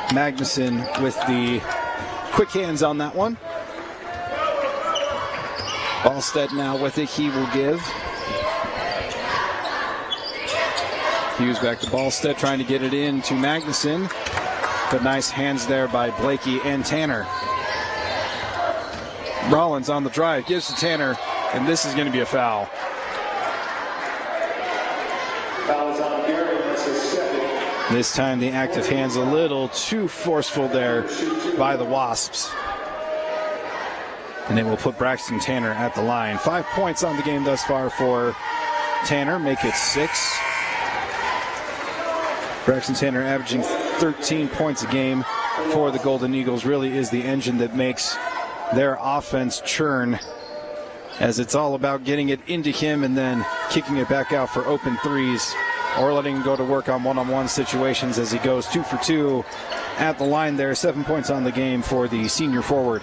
A: Magnuson with the quick hands on that one. Ballstead now with it. He will give. Hughes back to Ballstead, trying to get it in to Magnuson. But nice hands there by Blakey and Tanner. Rollins on the drive, gives to Tanner, and this is going to be a foul.
B: Foul's on Gehring, that's his second.
A: This time the active hand's a little too forceful there by the Wasps. And it will put Braxton Tanner at the line. 5 points on the game thus far for Tanner, make it 6. Braxton Tanner averaging 13 points a game for the Golden Eagles. Really is the engine that makes their offense churn, as it's all about getting it into him and then kicking it back out for open threes, or letting him go to work on one-on-one situations as he goes 2 for 2 at the line there. 7 points on the game for the senior forward.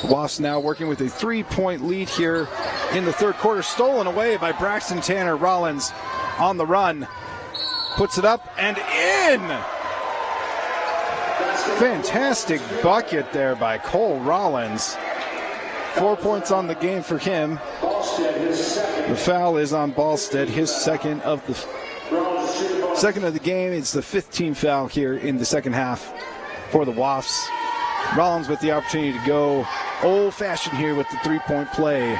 A: Wasps now working with a 3-point lead here in the third quarter. Stolen away by Braxton Tanner. Rollins on the run. Puts it up and in! Fantastic bucket there by Cole Rollins. 4 points on the game for him. The foul is on Ballstead, his second of the game. It's the 5th team foul here in the second half for the Wasps. Rollins with the opportunity to go old-fashioned here with the 3-point play,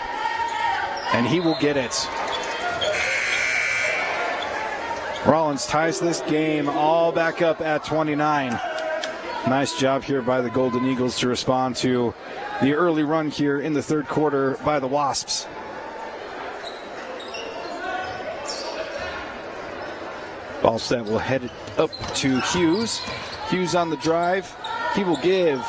A: and he will get it. Rollins ties this game all back up at 29. Nice job here by the Golden Eagles to respond to the early run here in the third quarter by the Wasps. Ballstead will head it up to Hughes. Hughes on the drive. He will give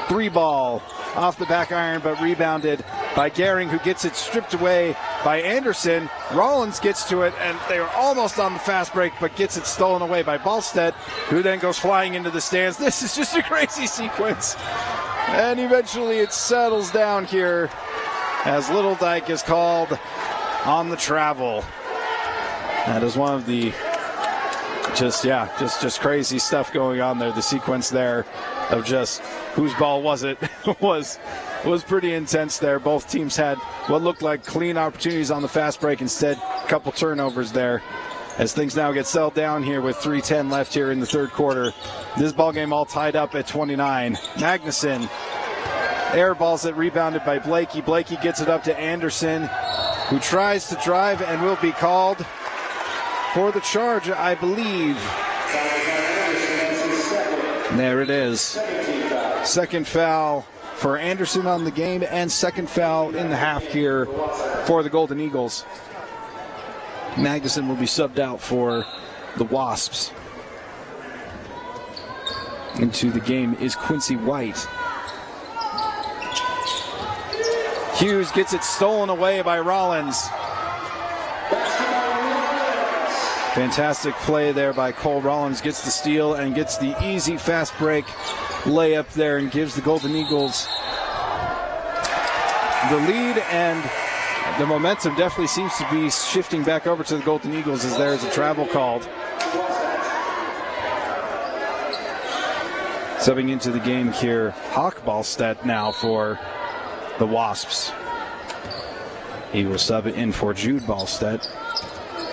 A: 3-ball off the back iron, but rebounded by Gehring, who gets it stripped away by Anderson. Rollins gets to it, and they were almost on the fast break, but gets it stolen away by Ballstead, who then goes flying into the stands. This is just a crazy sequence. And eventually it settles down here as Little Dyke is called on the travel. That is one of the just crazy stuff going on there. The sequence there of just whose ball was it was pretty intense there. Both teams had what looked like clean opportunities on the fast break. Instead, a couple turnovers there as things now get settled down here with 3:10 left here in the third quarter. This ball game all tied up at 29. Magnuson airballs it, rebounded by Blakey. Blakey gets it up to Anderson, who tries to drive and will be called for the charge, I believe. There it is. Second foul for Anderson on the game, and second foul in the half here for the Golden Eagles. Magnuson will be subbed out for the Wasps. Into the game is Quincy White. Hughes gets it stolen away by Rollins. Fantastic play there by Cole Rollins. Gets the steal and gets the easy fast break layup there and gives the Golden Eagles the lead, and the momentum definitely seems to be shifting back over to the Golden Eagles as there's a travel called. Subbing into the game here, Hawk Ballstedt now for the Wasps. He will sub in for Jude Ballstedt.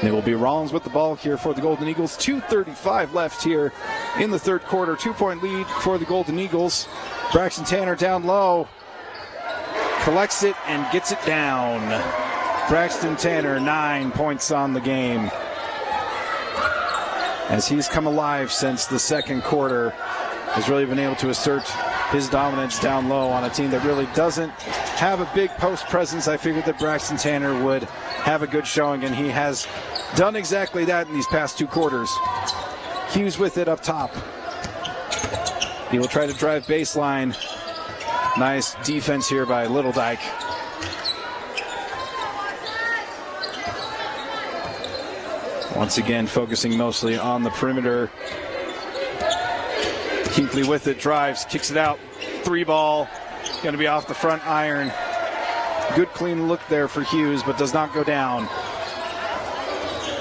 A: It will be Rollins with the ball here for the Golden Eagles. 2:35 left here in the third quarter. 2-point lead for the Golden Eagles. Braxton Tanner down low. Collects it and gets it down. Braxton Tanner, 9 points on the game. As he's come alive since the second quarter, has really been able to assert his dominance down low on a team that really doesn't have a big post presence. I figured that Braxton Tanner would have a good showing, and he has done exactly that in these past 2 quarters. Hughes with it up top. He will try to drive baseline. Nice defense here by Little Dyke. Once again, focusing mostly on the perimeter. Hinkley with it, drives, kicks it out. 3-ball, going to be off the front iron. Good clean look there for Hughes, but does not go down.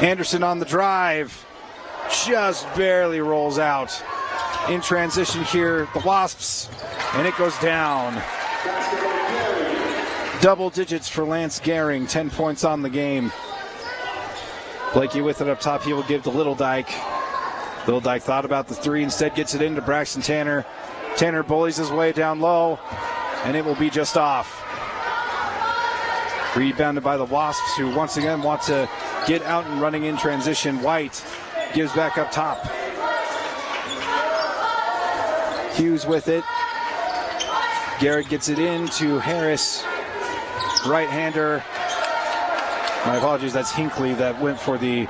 A: Anderson on the drive, just barely rolls out. In transition here, the Wasps, and it goes down. Double digits for Lance Gehring, 10 points on the game. Blakey with it up top, he will give to Little Dyke. Little Dyke thought about the 3, instead gets it into Braxton Tanner. Tanner bullies his way down low, and it will be just off. Rebounded by the Wasps, who once again want to get out and running in transition. White gives back up top. Hughes with it. Garrett gets it in to Harris. Right-hander. My apologies, that's Hinkley that went for the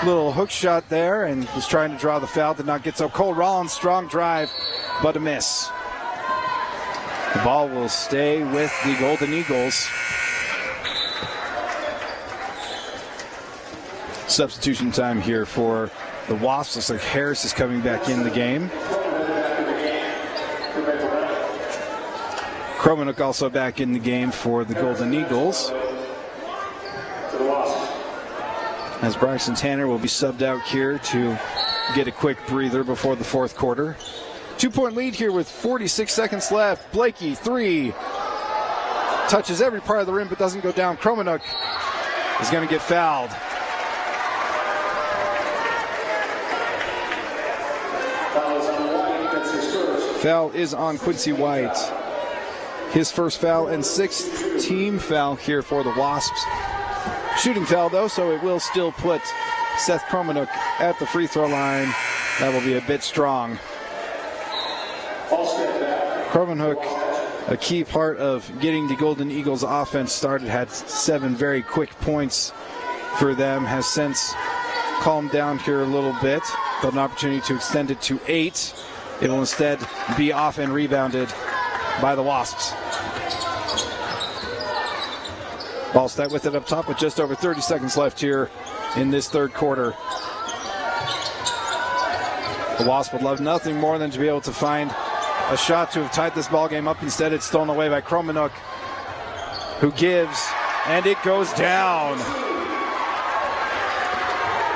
A: little hook shot there and was trying to draw the foul, did not get so. Cole Rollins, strong drive, but a miss. The ball will stay with the Golden Eagles. Substitution time here for the Wasps. Looks like Harris is coming back in the game. Kromenuk also back in the game for the Golden Eagles. As Braxton Tanner will be subbed out here to get a quick breather before the fourth quarter. 2-point lead here with 46 seconds left. Blakey, 3. Touches every part of the rim but doesn't go down. Kromenuk is going to get fouled. Foul is on Quincy White. His first foul and 6th team foul here for the Wasps. Shooting foul though, so it will still put Seth Kromenuk at the free throw line. That will be a bit strong. Kromenuk, a key part of getting the Golden Eagles offense started, had 7 very quick points for them, has since calmed down here a little bit, but an opportunity to extend it to 8. It will instead be off and rebounded by the Wasps. Ballstedt with it up top with just over 30 seconds left here in this third quarter. The Wasps would love nothing more than to be able to find a shot to have tied this ball game up. Instead, it's stolen away by Kromenuk, who gives, and it goes down.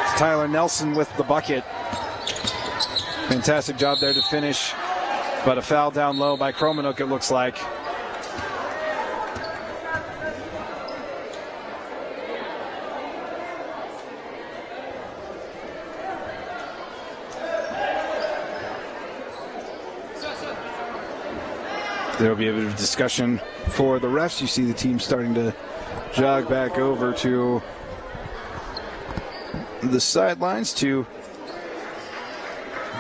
A: It's Tyler Nelson with the bucket. Fantastic job there to finish, but a foul down low by Kromenuk, it looks like. There will be a bit of discussion for the refs. You see the team starting to jog back over to the sidelines to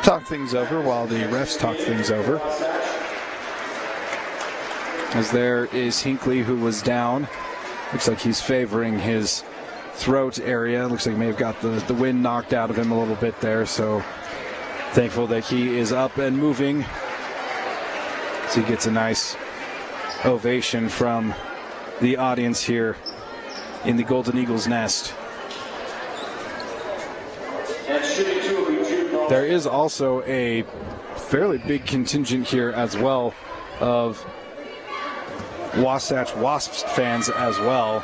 A: talk things over while the refs talk things over. As there is Hinkley, who was down. Looks like he's favoring his throat area. Looks like he may have got the wind knocked out of him a little bit there. So thankful that he is up and moving. So he gets a nice ovation from the audience here in the Golden Eagles nest. There is also a fairly big contingent here as well of Wasatch Wasps fans as well.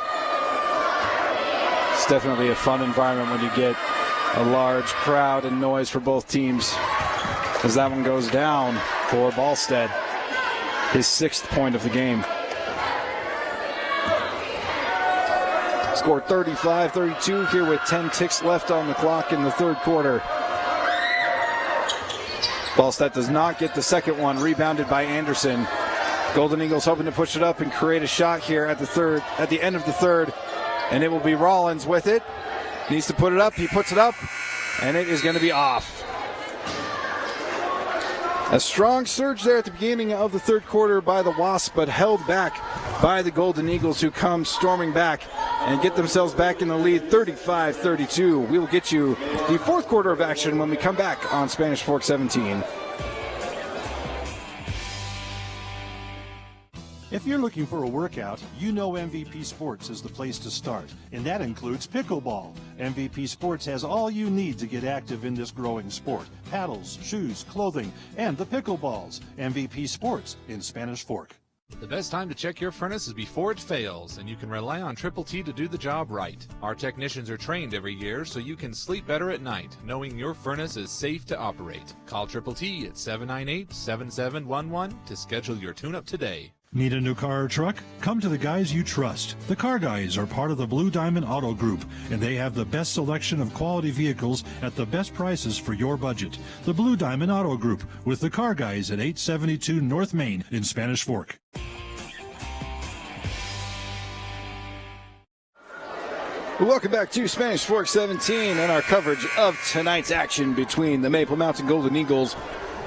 A: It's definitely a fun environment when you get a large crowd and noise for both teams, as that one goes down for Ballstead, his 6th point of the game. Score 35-32 here with 10 ticks left on the clock in the 3rd quarter. Ballstead does not get the second one, rebounded by Anderson. Golden Eagles hoping to push it up and create a shot here at the end of the 3rd, and it will be Rollins with it. Needs to put it up. He puts it up, and it is going to be off. A strong surge there at the beginning of the 3rd quarter by the Wasps, but held back by the Golden Eagles, who come storming back and get themselves back in the lead, 35-32. We will get you the 4th quarter of action when we come back on Spanish Fork 17.
C: If you're looking for a workout, you know MVP Sports is the place to start, and that includes pickleball. MVP Sports has all you need to get active in this growing sport: paddles, shoes, clothing, and the pickleballs. MVP Sports in Spanish Fork.
D: The best time to check your furnace is before it fails, and you can rely on Triple T to do the job right. Our technicians are trained every year so you can sleep better at night, knowing your furnace is safe to operate. Call Triple T at 798-7711 to schedule your tune-up today.
C: Need a new car or truck? Come to the guys you trust. The Car Guys are part of the Blue Diamond Auto Group, and they have the best selection of quality vehicles at the best prices for your budget. The Blue Diamond Auto Group with the Car Guys at 872 North Main in Spanish Fork.
A: Welcome back to Spanish Fork 17 and our coverage of tonight's action between the Maple Mountain Golden Eagles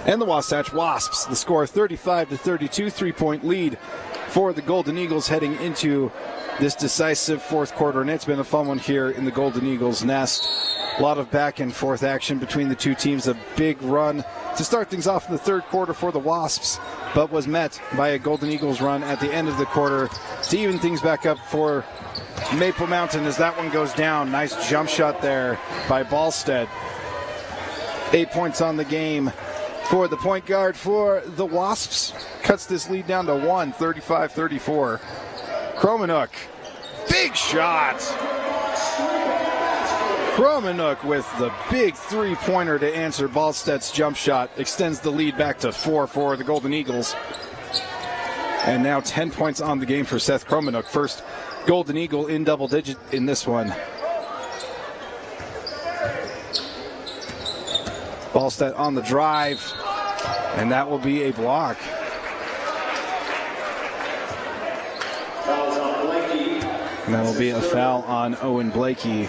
A: and the Wasatch Wasps. The score 35-32, 3-point lead for the Golden Eagles heading into this decisive 4th quarter, and it's been a fun one here in the Golden Eagles nest. A lot of back and forth action between the two teams. A big run to start things off in the 3rd quarter for the Wasps, but was met by a Golden Eagles run at the end of the quarter to even things back up for Maple Mountain as that one goes down. Nice jump shot there by Ballstead. 8 points on the game for the point guard for the Wasps. Cuts this lead down to 1, 35-34. Kromenuk, big shot. Kromenuk with the big 3-pointer to answer Ballstead's jump shot. Extends the lead back to 4 for the Golden Eagles. And now 10 points on the game for Seth Kromenuk. First Golden Eagle in double digit in this one. Ballstead on the drive, and that will be a block. And that will be a foul on Owen Blakey.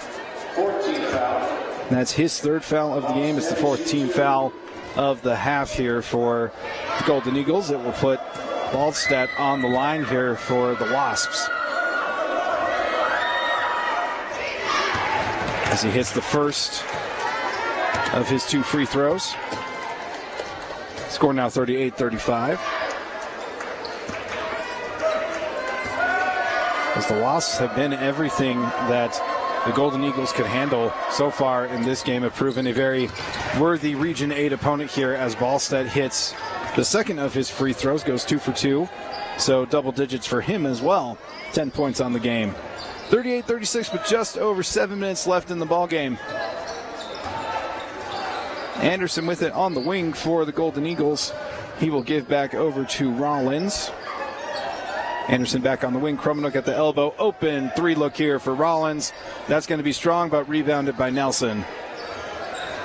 B: 14th foul.
A: That's his 3rd foul of the game. It's the 4th team foul of the half here for the Golden Eagles. It will put Ballstead on the line here for the Wasps, as he hits the first of his 2 free throws. Score now 38-35. As the Wasps have been everything that the Golden Eagles could handle so far in this game, have proven a very worthy Region 8 opponent here as Ballstead hits the second of his free throws, goes 2 for 2. So double digits for him as well. 10 points on the game. 38-36 with just over 7 minutes left in the ball game. Anderson with it on the wing for the Golden Eagles. He will give back over to Rollins. Anderson back on the wing. Kromenuk at the elbow. Open 3-look here for Rollins. That's going to be strong, but rebounded by Nelson.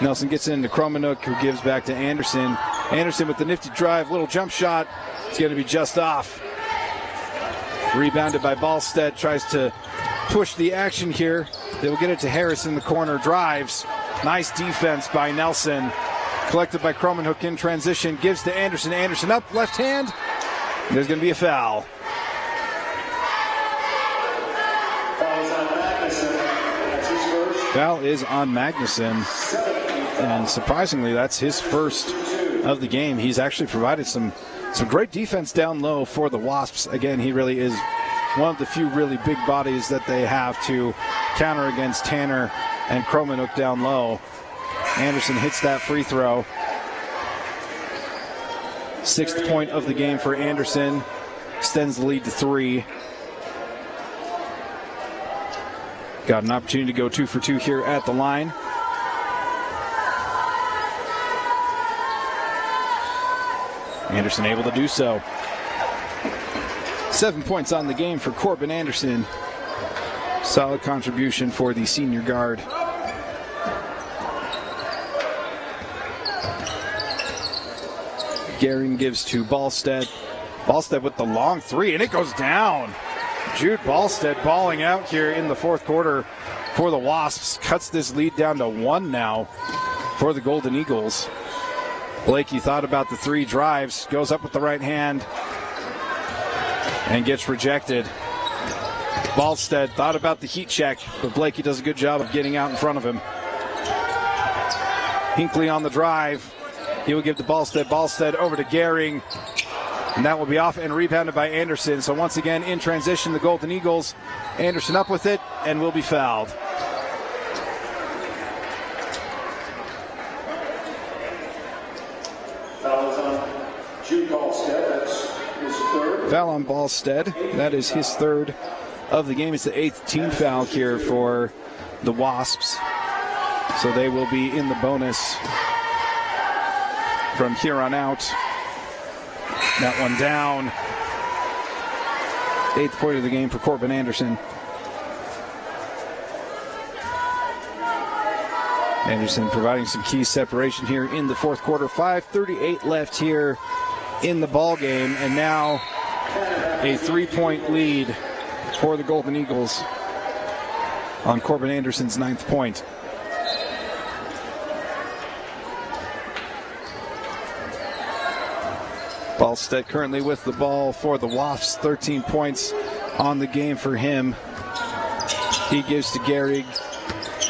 A: Nelson gets into Kromenuk, who gives back to Anderson. Anderson with the nifty drive. Little jump shot. It's going to be just off. Rebounded by Ballstead. Tries to push the action here. They will get it to Harris in the corner. Drives. Nice defense by Nelson. Collected by Kromenuk in transition. Gives to Anderson. Anderson up, left hand. There's going to be a foul. Foul is on Magnuson. And surprisingly, that's his first of the game. He's actually provided some great defense down low for the Wasps. Again, he really is one of the few really big bodies that they have to counter against Tanner and Kromenuk down low. Anderson hits that free throw. 6th point of the game for Anderson. Extends the lead to 3. Got an opportunity to go 2 for 2 here at the line. Anderson able to do so. 7 points on the game for Corbin Anderson. Solid contribution for the senior guard. Gehring gives to Ballstead. Ballstead with the long 3, and it goes down. Jude Ballstead balling out here in the 4th quarter for the Wasps. Cuts this lead down to 1 now for the Golden Eagles. Blakey thought about the 3 drives, goes up with the right hand, and gets rejected. Ballstead thought about the heat check, but Blakey does a good job of getting out in front of him. Hinckley on the drive. He will give to Ballstead. Ballstead over to Gehring. And that will be off and rebounded by Anderson. So once again, in transition, the Golden Eagles. Anderson up with it and will be fouled.
B: Foul is on Jude Ballstead. That's his 3rd.
A: Foul on Ballstead. That is his 3rd of the game. It's the 8th team foul here for the Wasps. So they will be in the bonus from here on out. That one down. 8th point of the game for Corbin Anderson. Anderson providing some key separation here in the 4th quarter. 5:38 left here in the ball game, and now a 3-point lead for the Golden Eagles on Corbin Anderson's 9th point. Ballstead currently with the ball for the Wasps. 13 points on the game for him. He gives to Gehring,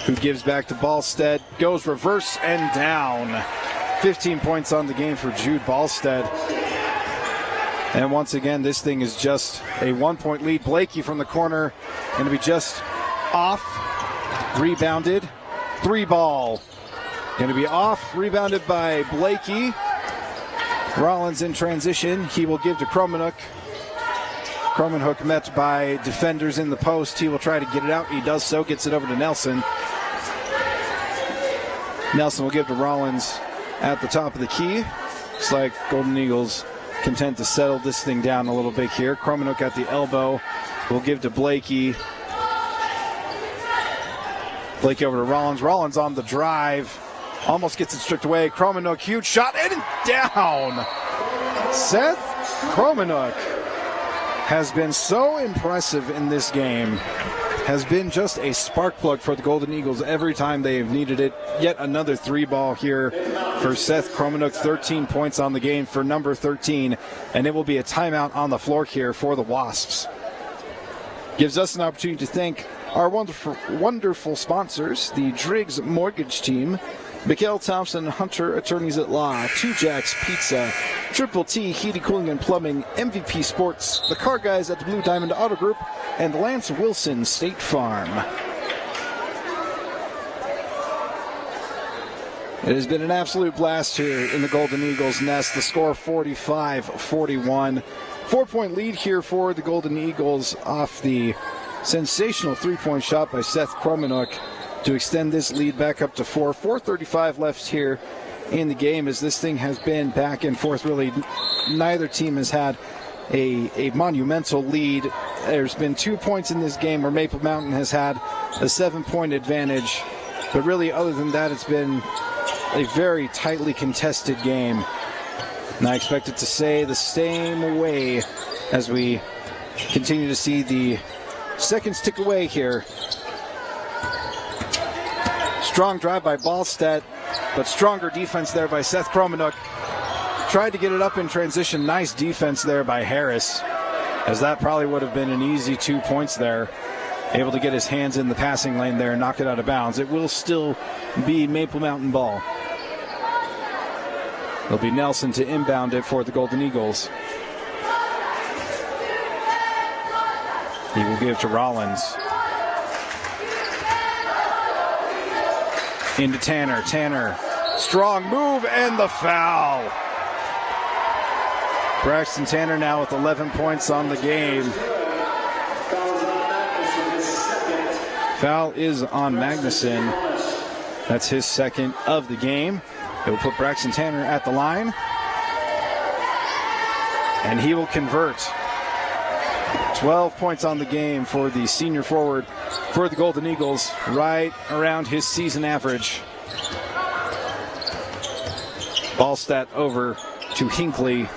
A: who gives back to Ballstead. Goes reverse and down. 15 points on the game for Jude Ballstead. And once again, this thing is just a 1-point lead. Blakey from the corner going to be just off. Rebounded. 3-ball. Going to be off. Rebounded by Blakey. Rollins in transition. He will give to Kromenhoek. Kromenhoek met by defenders in the post. He will try to get it out. He does so. Gets it over to Nelson. Nelson will give to Rollins at the top of the key. Looks like Golden Eagles content to settle this thing down a little bit here. Kromenhoek at the elbow. Will give to Blakey. Blakey over to Rollins. Rollins on the drive. Almost gets it stripped away. Kromenhoek, huge shot, and down. Seth Kromenhoek has been so impressive in this game. Has been just a spark plug for the Golden Eagles every time they've needed it. Yet another 3-ball here for Seth Kromenhoek. 13 points on the game for number 13. And it will be a timeout on the floor here for the Wasps. Gives us an opportunity to thank our wonderful sponsors, the Driggs Mortgage Team, Mikhail Thompson, Hunter Attorneys at Law, Two Jacks Pizza, Triple T Heating, Cooling, and Plumbing, MVP Sports, the Car Guys at the Blue Diamond Auto Group, and Lance Wilson State Farm. It has been an absolute blast here in the Golden Eagles nest. The score 45-41. 4-point lead here for the Golden Eagles off the sensational 3-point shot by Seth Kromenhoek to extend this lead back up to 4. 4:35 left here in the game as this thing has been back and forth. Really, neither team has had a monumental lead. There's been 2 points in this game where Maple Mountain has had a 7-point advantage. But really, other than that, it's been a very tightly contested game. And I expect it to stay the same way as we continue to see the seconds tick away here. Strong drive by Ballstead, but stronger defense there by Seth Kromenhoek. Tried to get it up in transition. Nice defense there by Harris, as that probably would have been an easy 2 points there. Able to get his hands in the passing lane there and knock it out of bounds. It will still be Maple Mountain ball. It'll be Nelson to inbound it for the Golden Eagles. He will give to Rollins. Into Tanner. Tanner Strong move and the foul. Braxton Tanner now with 11 points on the game. Foul is on Magnuson. That's his second of the game. It will put Braxton Tanner at the line. And he will convert. 12 points on the game for the senior forward for the Golden Eagles, right around his season average. Ball stat over to Hinckley.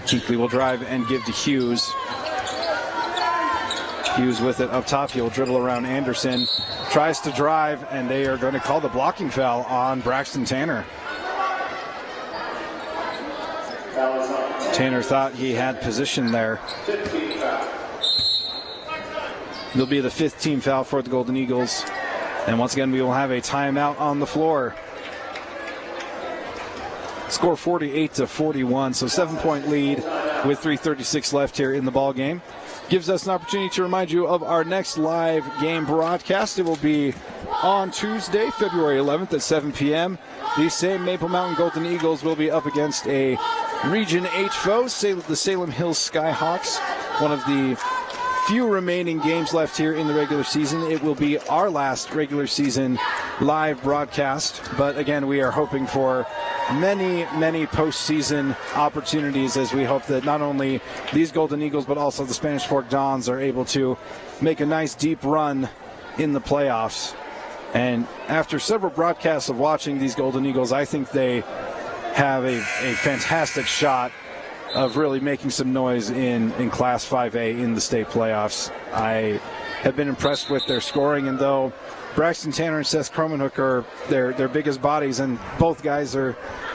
A: Hinckley will drive and give to Hughes. Hughes with it up top. He'll dribble around Anderson. Tries to drive, and they are going to call the blocking foul on Braxton Tanner. Tanner thought he had position there. It'll be the 5th team foul for the Golden Eagles. And once again, we will have a timeout on the floor. Score 48-41, so 7-point lead with 3:36 left here in the ball game. Gives us an opportunity to remind you of our next live game broadcast. It will be on Tuesday, February 11th at 7 p.m. The same Maple Mountain Golden Eagles will be up against a Region H foe, the Salem Hills Skyhawks, one of the few remaining games left here in the regular season. It will be our last regular season live broadcast, but again, we are hoping for many postseason opportunities, as we hope that not only these Golden Eagles but also the Spanish Fork Dons are able to make a nice deep run in the playoffs. And after several broadcasts of watching these Golden Eagles, I think they have a fantastic shot of really making some noise in Class 5A in the state playoffs. I have been impressed with their scoring, and though Braxton Tanner and Seth Cromanhook are their biggest bodies, and both guys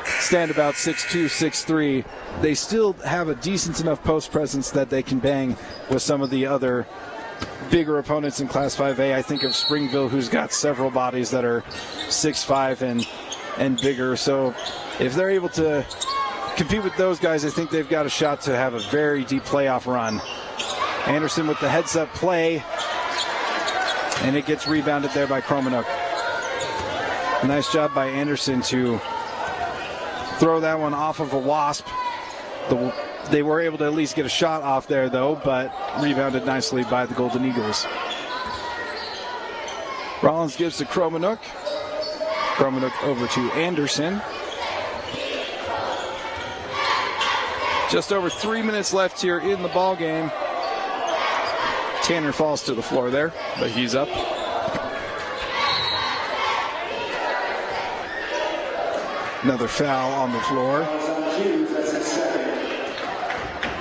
A: stand about 6'2", 6'3", they still have a decent enough post presence that they can bang with some of the other bigger opponents in Class 5A. I think of Springville, who's got several bodies that are 6'5" and bigger. So if they're able to compete with those guys, I think they've got a shot to have a very deep playoff run. Anderson with the heads-up play, and it gets rebounded there by Cromanhook. Nice job by Anderson to throw that one off of a Wasp. They were able to at least get a shot off there, though, but rebounded nicely by the Golden Eagles. Rollins gives to Cromanhook. Cromanhook over to Anderson. Just over 3 minutes left here in the ball game. Tanner falls to the floor there, but he's up. Another foul on the floor.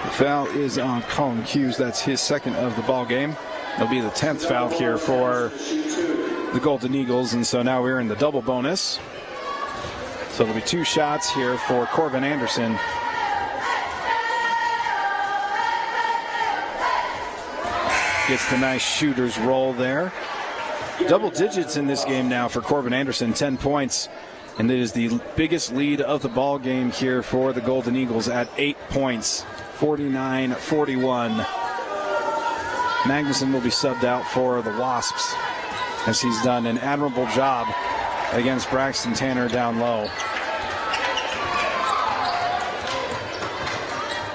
A: The foul is on Colin Hughes. That's his second of the ball game. It'll be the 10th foul here for the Golden Eagles, and so now we're in the double bonus. So it'll be 2 shots here for Corbin Anderson. Gets the nice shooter's roll there. Double digits in this game now for Corbin Anderson, 10 points. And it is the biggest lead of the ball game here for the Golden Eagles at 8 points, 49-41. Magnuson will be subbed out for the Wasps, as he's done an admirable job against Braxton Tanner down low.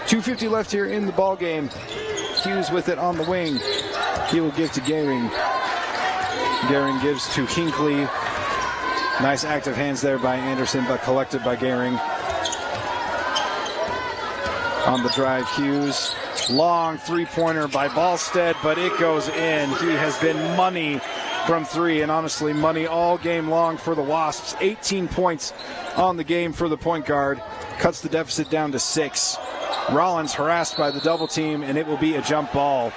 A: 2:50 left here in the ball game. Hughes with it on the wing. He will give to Gehring. Gehring gives to Hinckley. Nice active hands there by Anderson, but collected by Gehring. On the drive, Hughes. Long three-pointer by Ballstead, but it goes in. He has been money from 3, and honestly, money all game long for the Wasps. 18 points on the game for the point guard. Cuts the deficit down to 6. Rollins harassed by the double team, and it will be a jump ball.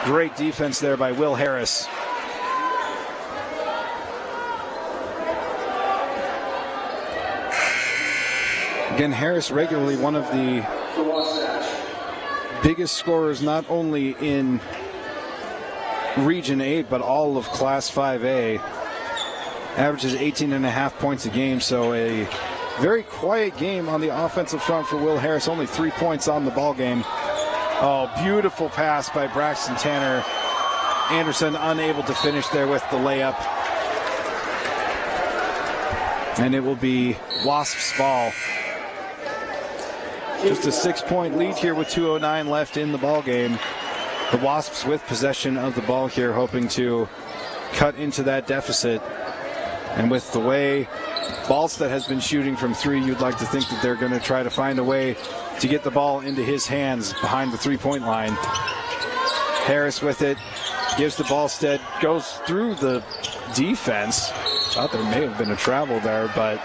A: Great defense there by Will Harris. Again, Harris regularly one of the biggest scorers, not only in Region 8, but all of Class 5A. Averages 18.5 points a game, so a very quiet game on the offensive front for Will Harris. Only 3 points on the ball game. Oh, beautiful pass by Braxton Tanner. Anderson unable to finish there with the layup. And it will be Wasps ball. Just a 6-point lead here with 2:09 left in the ball game. The Wasps with possession of the ball here, hoping to cut into that deficit. And with the way Ballstead has been shooting from three, you'd like to think that they're going to try to find a way to get the ball into his hands behind the three-point line. Harris with it, gives to Ballstead, goes through the defense. Thought there may have been a travel there, but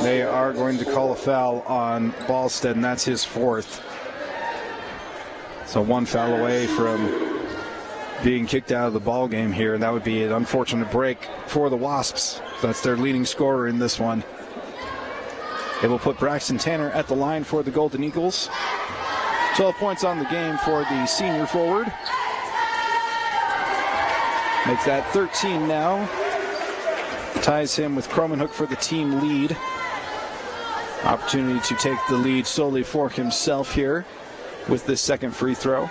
A: they are going to call a foul on Ballstead, and that's his fourth. So one foul away from being kicked out of the ball game here, and that would be an unfortunate break for the Wasps. That's their leading scorer in this one. It will put Braxton Tanner at the line for the Golden Eagles. 12 points on the game for the senior forward. Makes that 13 now. Ties him with Cromanhook for the team lead. Opportunity to take the lead solely for himself here with this second free throw.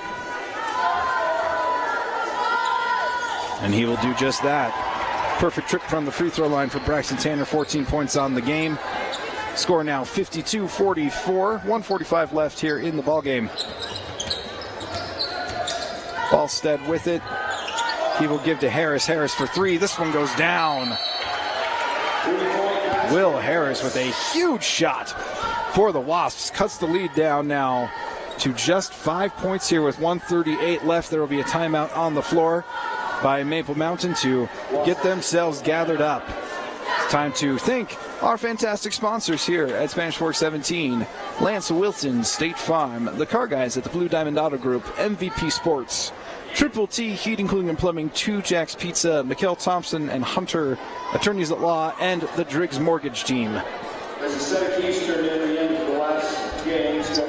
A: And he will do just that. Perfect trip from the free throw line for Braxton Tanner, 14 points on the game. Score now 52-44, 1:45 left here in the ball game. Ballstead with it. He will give to Harris. Harris for three. This one goes down. Will Harris with a huge shot for the Wasps. Cuts the lead down now to just 5 points here with 1:38 left. There will be a timeout on the floor by Maple Mountain to get themselves gathered up. It's time to thank our fantastic sponsors here at Spanish Fork 17. Lance Wilson, State Farm, the car guys at the Blue Diamond Auto Group, MVP Sports, Triple T Heating, Cooling, and Plumbing, 2 Jack's Pizza, Mikkel Thompson and Hunter, Attorneys at Law, and the Driggs Mortgage Team.
B: There's a set of keys turned in at the end of the last games.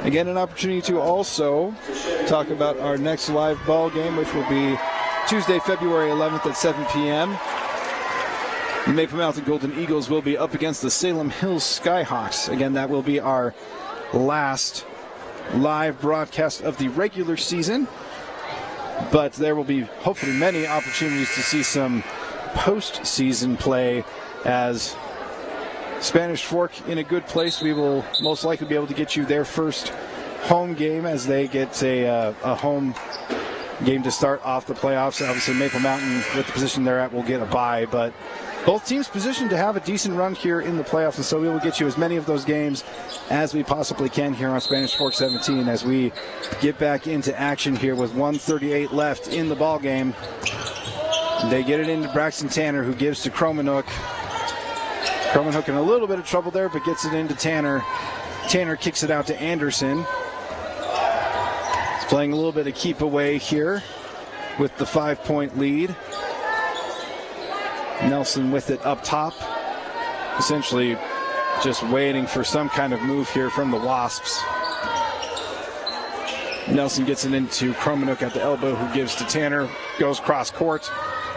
A: Again, an opportunity to also talk about our next live ball game, which will be Tuesday, February 11th at 7 p.m. The Maple Mountain Golden Eagles will be up against the Salem Hills Skyhawks. Again, that will be our last live broadcast of the regular season. But there will be hopefully many opportunities to see some postseason play as Spanish Fork in a good place. We will most likely be able to get you their first home game as they get a home game to start off the playoffs. Obviously, Maple Mountain, with the position they're at, will get a bye, but both teams positioned to have a decent run here in the playoffs, and so we will get you as many of those games as we possibly can here on Spanish Fork 17 as we get back into action here with 1:38 left in the ball game. They get it into Braxton Tanner, who gives to Cromanhook. Cromanhook in a little bit of trouble there, but gets it into Tanner. Tanner kicks it out to Anderson. He's playing a little bit of keep away here with the 5-point lead. Nelson with it up top, essentially just waiting for some kind of move here from the Wasps. Nelson gets it into Cromanhook at the elbow, who gives to Tanner, goes cross court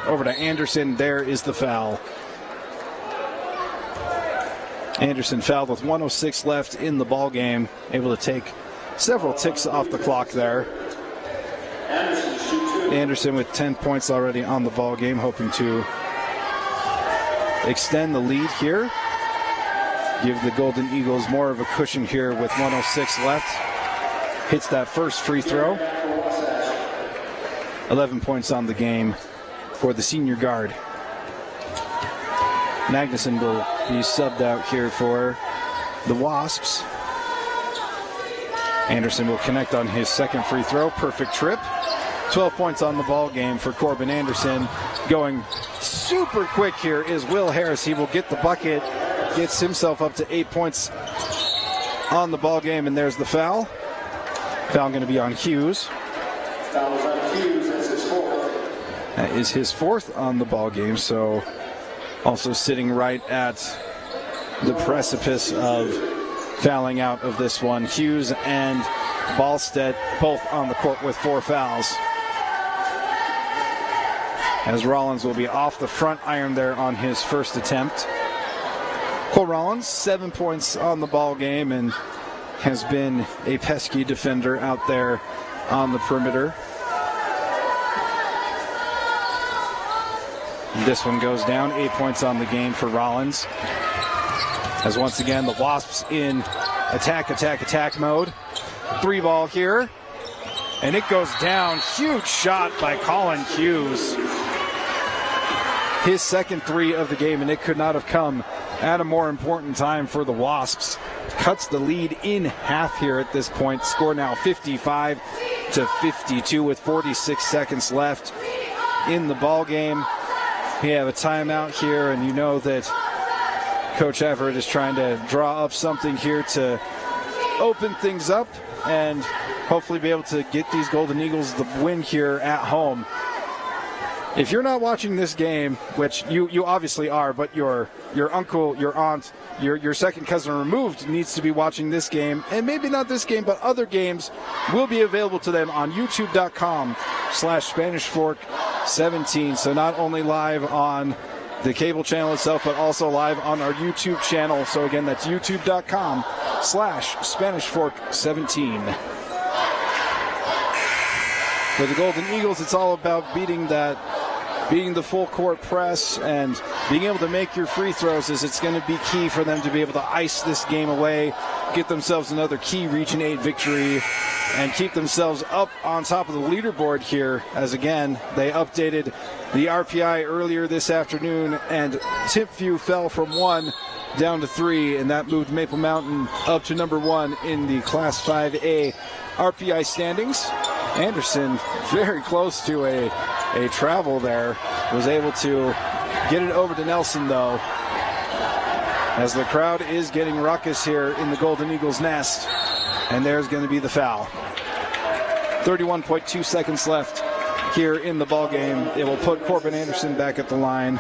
A: over to Anderson. There is the foul. Anderson fouled with 1:06 left in the ball game, able to take several ticks off the clock there. Anderson with 10 points already on the ball game, hoping to extend the lead here. Give the Golden Eagles more of a cushion here with 1:06 left. Hits that first free throw. 11 points on the game for the senior guard. Magnuson will be subbed out here for the Wasps. Anderson will connect on his second free throw. Perfect trip. 12 points on the ball game for Corbin Anderson. Going super quick here is Will Harris. He will get the bucket, gets himself up to 8 points on the ball game, and there's the foul. Foul going to be on Hughes.
B: Foul on Hughes. That's his fourth.
A: That is his fourth on the ball game, so also sitting right at the precipice of fouling out of this one. Hughes and Ballstead both on the court with 4 fouls. As Rollins will be off the front iron there on his first attempt. Cole Rollins, 7 points on the ball game and has been a pesky defender out there on the perimeter. This one goes down, 8 points on the game for Rollins. As once again, the Wasps in attack mode. 3-ball here. And it goes down. Huge shot by Colin Hughes. His second 3 of the game, and it could not have come at a more important time for the Wasps. Cuts the lead in half here at this point. Score now 55-52 with 46 seconds left in the ball game. We have a timeout here, and you know that Coach Everett is trying to draw up something here to open things up and hopefully be able to get these Golden Eagles the win here at home. If you're not watching this game, which you obviously are, but your uncle, your aunt, your second cousin removed needs to be watching this game, and maybe not this game, but other games will be available to them on youtube.com/SpanishFork17. So not only live on the cable channel itself, but also live on our YouTube channel. So again, that's youtube.com/SpanishFork17. For the Golden Eagles, it's all about beating the full court press and being able to make your free throws, as it's going to be key for them to be able to ice this game away, get themselves another key Region 8 victory, and keep themselves up on top of the leaderboard here, as again, they updated the RPI earlier this afternoon, and Timpview fell from 1 down to 3, and that moved Maple Mountain up to number 1 in the Class 5A RPI standings. Anderson very close to a travel there, was able to get it over to Nelson though, as the crowd is getting ruckus here in the Golden Eagles nest, and there's going to be the foul. 31.2 seconds left here in the ball game. It will put Corbin Anderson back at the line.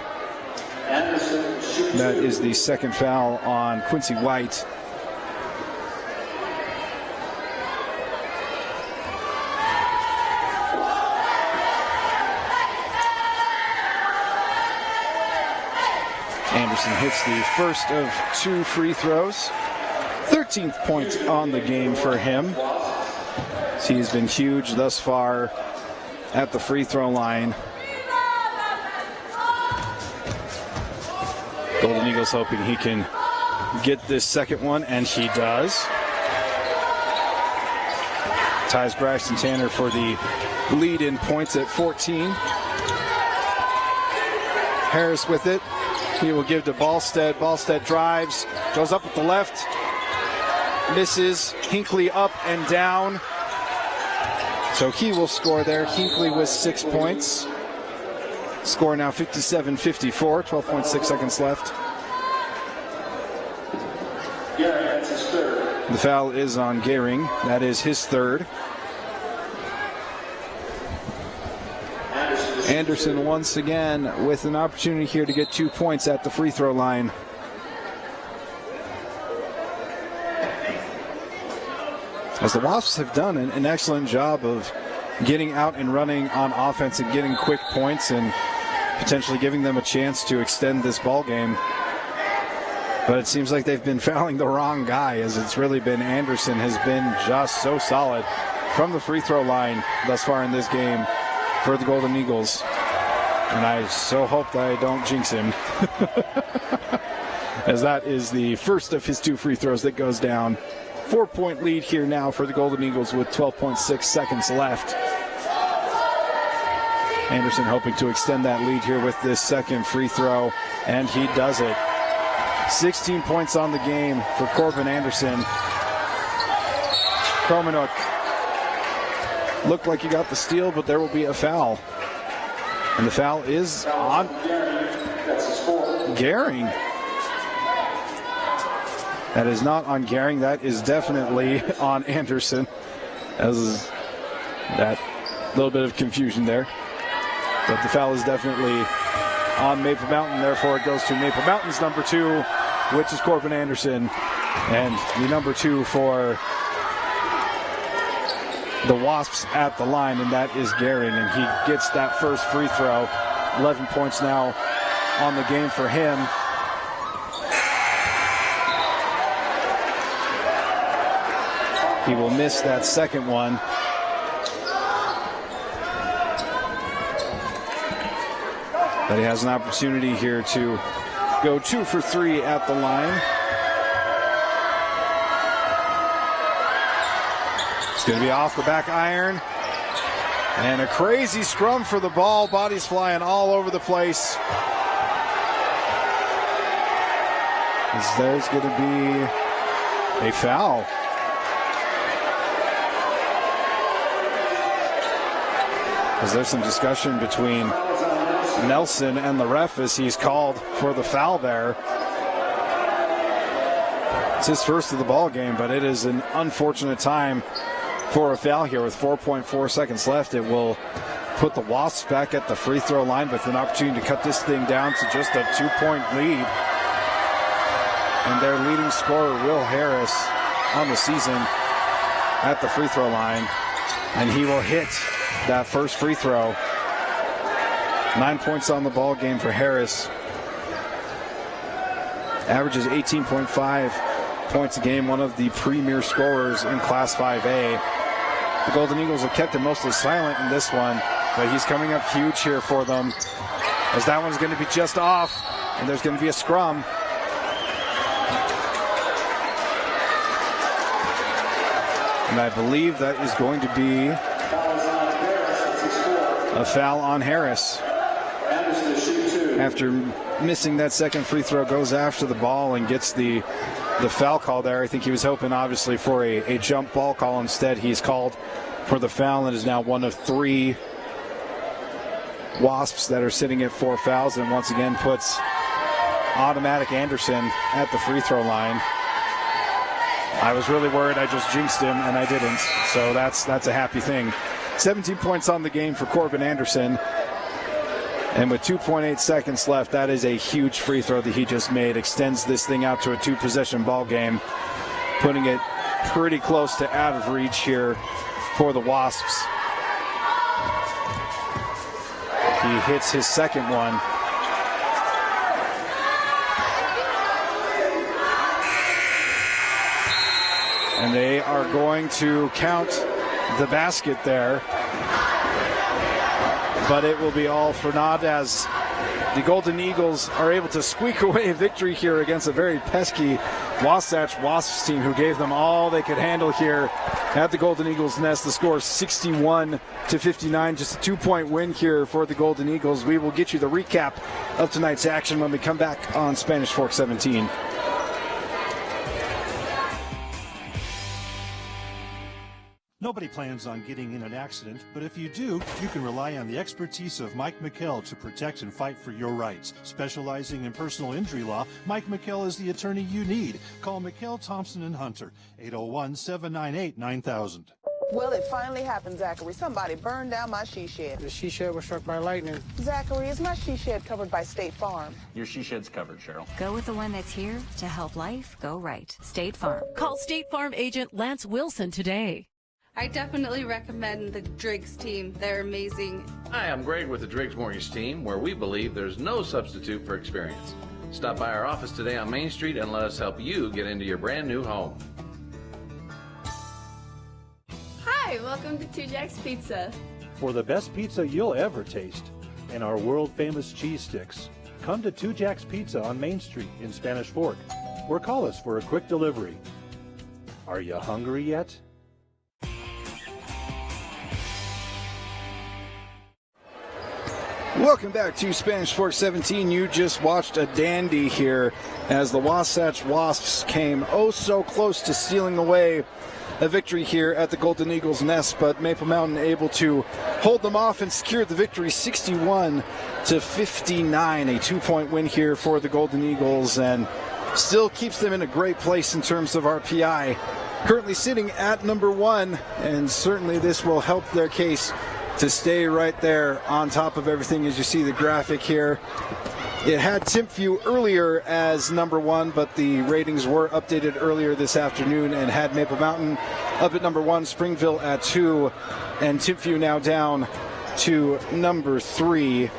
A: That is the second foul on Quincy White. Anderson hits the first of 2 free throws. 13th point on the game for him. He's been huge thus far at the free throw line. Golden Eagles hoping he can get this second one, and he does. Ties Braxton Tanner for the lead in points at 14. Harris with it. He will give to Ballstead. Ballstead drives, goes up with the left, misses. Hinckley up and down. So he will score there. Hinckley with 6 points. Score now 57-54, 12.6 seconds left.
B: That's his third.
A: The foul is on Gehring. That is his third. Anderson once again with an opportunity here to get 2 points at the free throw line. As the Wasps have done an excellent job of getting out and running on offense and getting quick points and potentially giving them a chance to extend this ball game. But it seems like they've been fouling the wrong guy, as it's really been Anderson has been just so solid from the free throw line thus far in this game for the Golden Eagles. And I so hope that I don't jinx him. As that is the first of his 2 free throws that goes down. 4-point lead here now for the Golden Eagles with 12.6 seconds left. Anderson hoping to extend that lead here with this second free throw, and he does it. 16 points on the game for Corbin Anderson. Kromenuk looked like he got the steal, but there will be a foul. And the foul is on Gehring. That is not on Gehring. That is definitely on Anderson. As that little bit of confusion there. But the foul is definitely on Maple Mountain. Therefore, it goes to Maple Mountain's number 2, which is Corbin Anderson. And the number 2 for the Wasps at the line, and that is Gehring. And he gets that first free throw. 11 points now on the game for him. He will miss that second one. But he has an opportunity here to go 2 for 3 at the line. It's going to be off the back iron. And a crazy scrum for the ball. Bodies flying all over the place. As there's going to be a foul. As there's some discussion between Nelson and the ref as he's called for the foul there. It's his first of the ball game, but it is an unfortunate time for a foul here with 4.4 seconds left. It will put the Wasps back at the free throw line with an opportunity to cut this thing down to just a 2-point lead. And their leading scorer, Will Harris, on the season at the free throw line. And he will hit that first free throw. 9 points on the ball game for Harris. Averages 18.5 points a game, one of the premier scorers in Class 5A. The Golden Eagles have kept him mostly silent in this one, but he's coming up huge here for them. As that one's going to be just off, and there's going to be a scrum. And I believe that is going to be a foul on Harris. After missing that second free throw, goes after the ball and gets the foul call there. I think he was hoping, obviously, for a jump ball call. Instead, he's called for the foul and is now one of 3 Wasps that are sitting at 4 fouls, and once again puts automatic Anderson at the free throw line. I was really worried I just jinxed him, and I didn't. So that's a happy thing. 17 points on the game for Corbin Anderson. And with 2.8 seconds left, that is a huge free throw that he just made. Extends this thing out to a 2-possession ball game, putting it pretty close to out of reach here for the Wasps. He hits his second one. And they are going to count the basket there. But it will be all for naught as the Golden Eagles are able to squeak away a victory here against a very pesky Wasatch Wasps team who gave them all they could handle here at the Golden Eagles nest. The score is 61-59, just a 2-point win here for the Golden Eagles. We will get you the recap of tonight's action when we come back on Spanish Fork 17.
C: Nobody plans on getting in an accident, but if you do, you can rely on the expertise of Mike McKell to protect and fight for your rights. Specializing in personal injury law, Mike McKell is the attorney you need. Call McKell, Thompson & Hunter, 801-798-9000.
E: Well, it finally happened, Zachary. Somebody burned down my she shed.
G: The she shed was struck by lightning.
E: Zachary, is my she shed covered by State Farm?
L: Your she shed's covered, Cheryl.
H: Go with the one that's here to help life go right. State Farm.
I: Call State Farm agent Lance Wilson today.
J: I definitely recommend the Driggs team. They're amazing.
K: Hi, I'm Greg with the Driggs Mortgage team, where we believe there's no substitute for experience. Stop by our office today on Main Street and let us help you get into your brand new home.
F: Hi, welcome to Two Jacks Pizza.
C: For the best pizza you'll ever taste and our world-famous cheese sticks, come to Two Jacks Pizza on Main Street in Spanish Fork, or call us for a quick delivery. Are you hungry yet?
A: Welcome back to Spanish Fork 17. You just watched a dandy here as the Wasatch Wasps came oh so close to stealing away a victory here at the Golden Eagles nest, but Maple Mountain able to hold them off and secure the victory 61-59, a 2-point win here for the Golden Eagles, and still keeps them in a great place in terms of RPI. Currently sitting at number 1, and certainly this will help their case to stay right there on top of everything. As you see the graphic here, it had Timpview earlier as number 1, but the ratings were updated earlier this afternoon and had Maple Mountain up at number 1, Springville at 2, and Timpview now down to number 3.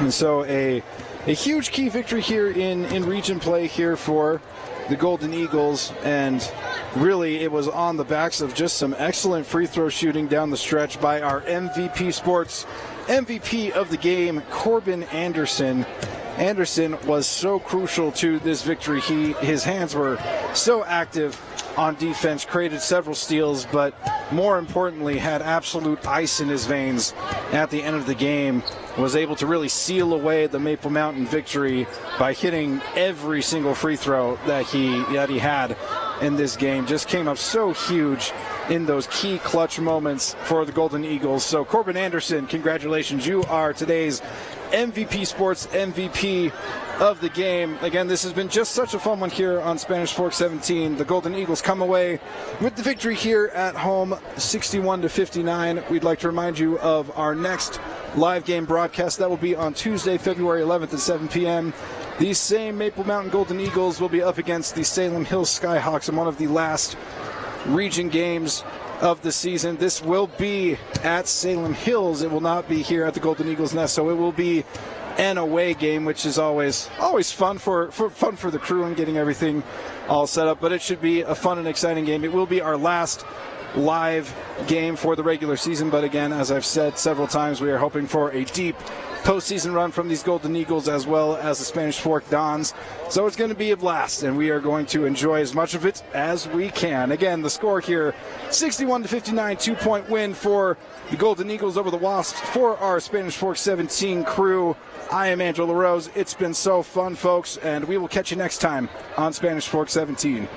A: And so a huge key victory here in region play here for the Golden Eagles, and really, it was on the backs of just some excellent free throw shooting down the stretch by our MVP Sports MVP of the game, Corbin Anderson. Anderson was so crucial to this victory. His hands were so active on defense, created several steals, but more importantly had absolute ice in his veins at the end of the game, was able to really seal away the Maple Mountain victory by hitting every single free throw that he had in this game. Just came up so huge in those key clutch moments for the Golden Eagles. So Corbin Anderson, congratulations. You are today's MVP Sports MVP of the game. Again, this has been just such a fun one here on Spanish Fork 17. The Golden Eagles come away with the victory here at home, 61-59. We'd like to remind you of our next live game broadcast. That will be on Tuesday, February 11th at 7 p.m. These same Maple Mountain Golden Eagles will be up against the Salem Hills Skyhawks in one of the last region games of the season. This will be at Salem Hills. It will not be here at the Golden Eagles Nest, so it will be an away game, which is always fun for the crew and getting everything all set up. But it should be a fun and exciting game. It will be our last live game for the regular season. But again, as I've said several times, we are hoping for a deep postseason run from these Golden Eagles as well as the Spanish Fork Dons. So it's going to be a blast, and we are going to enjoy as much of it as we can. Again, the score here, 61-59, 2-point win for the Golden Eagles over the Wasps. For our Spanish Fork 17 crew, I am Angelo LaRose. It's been so fun, folks, and we will catch you next time on Spanish Fork 17.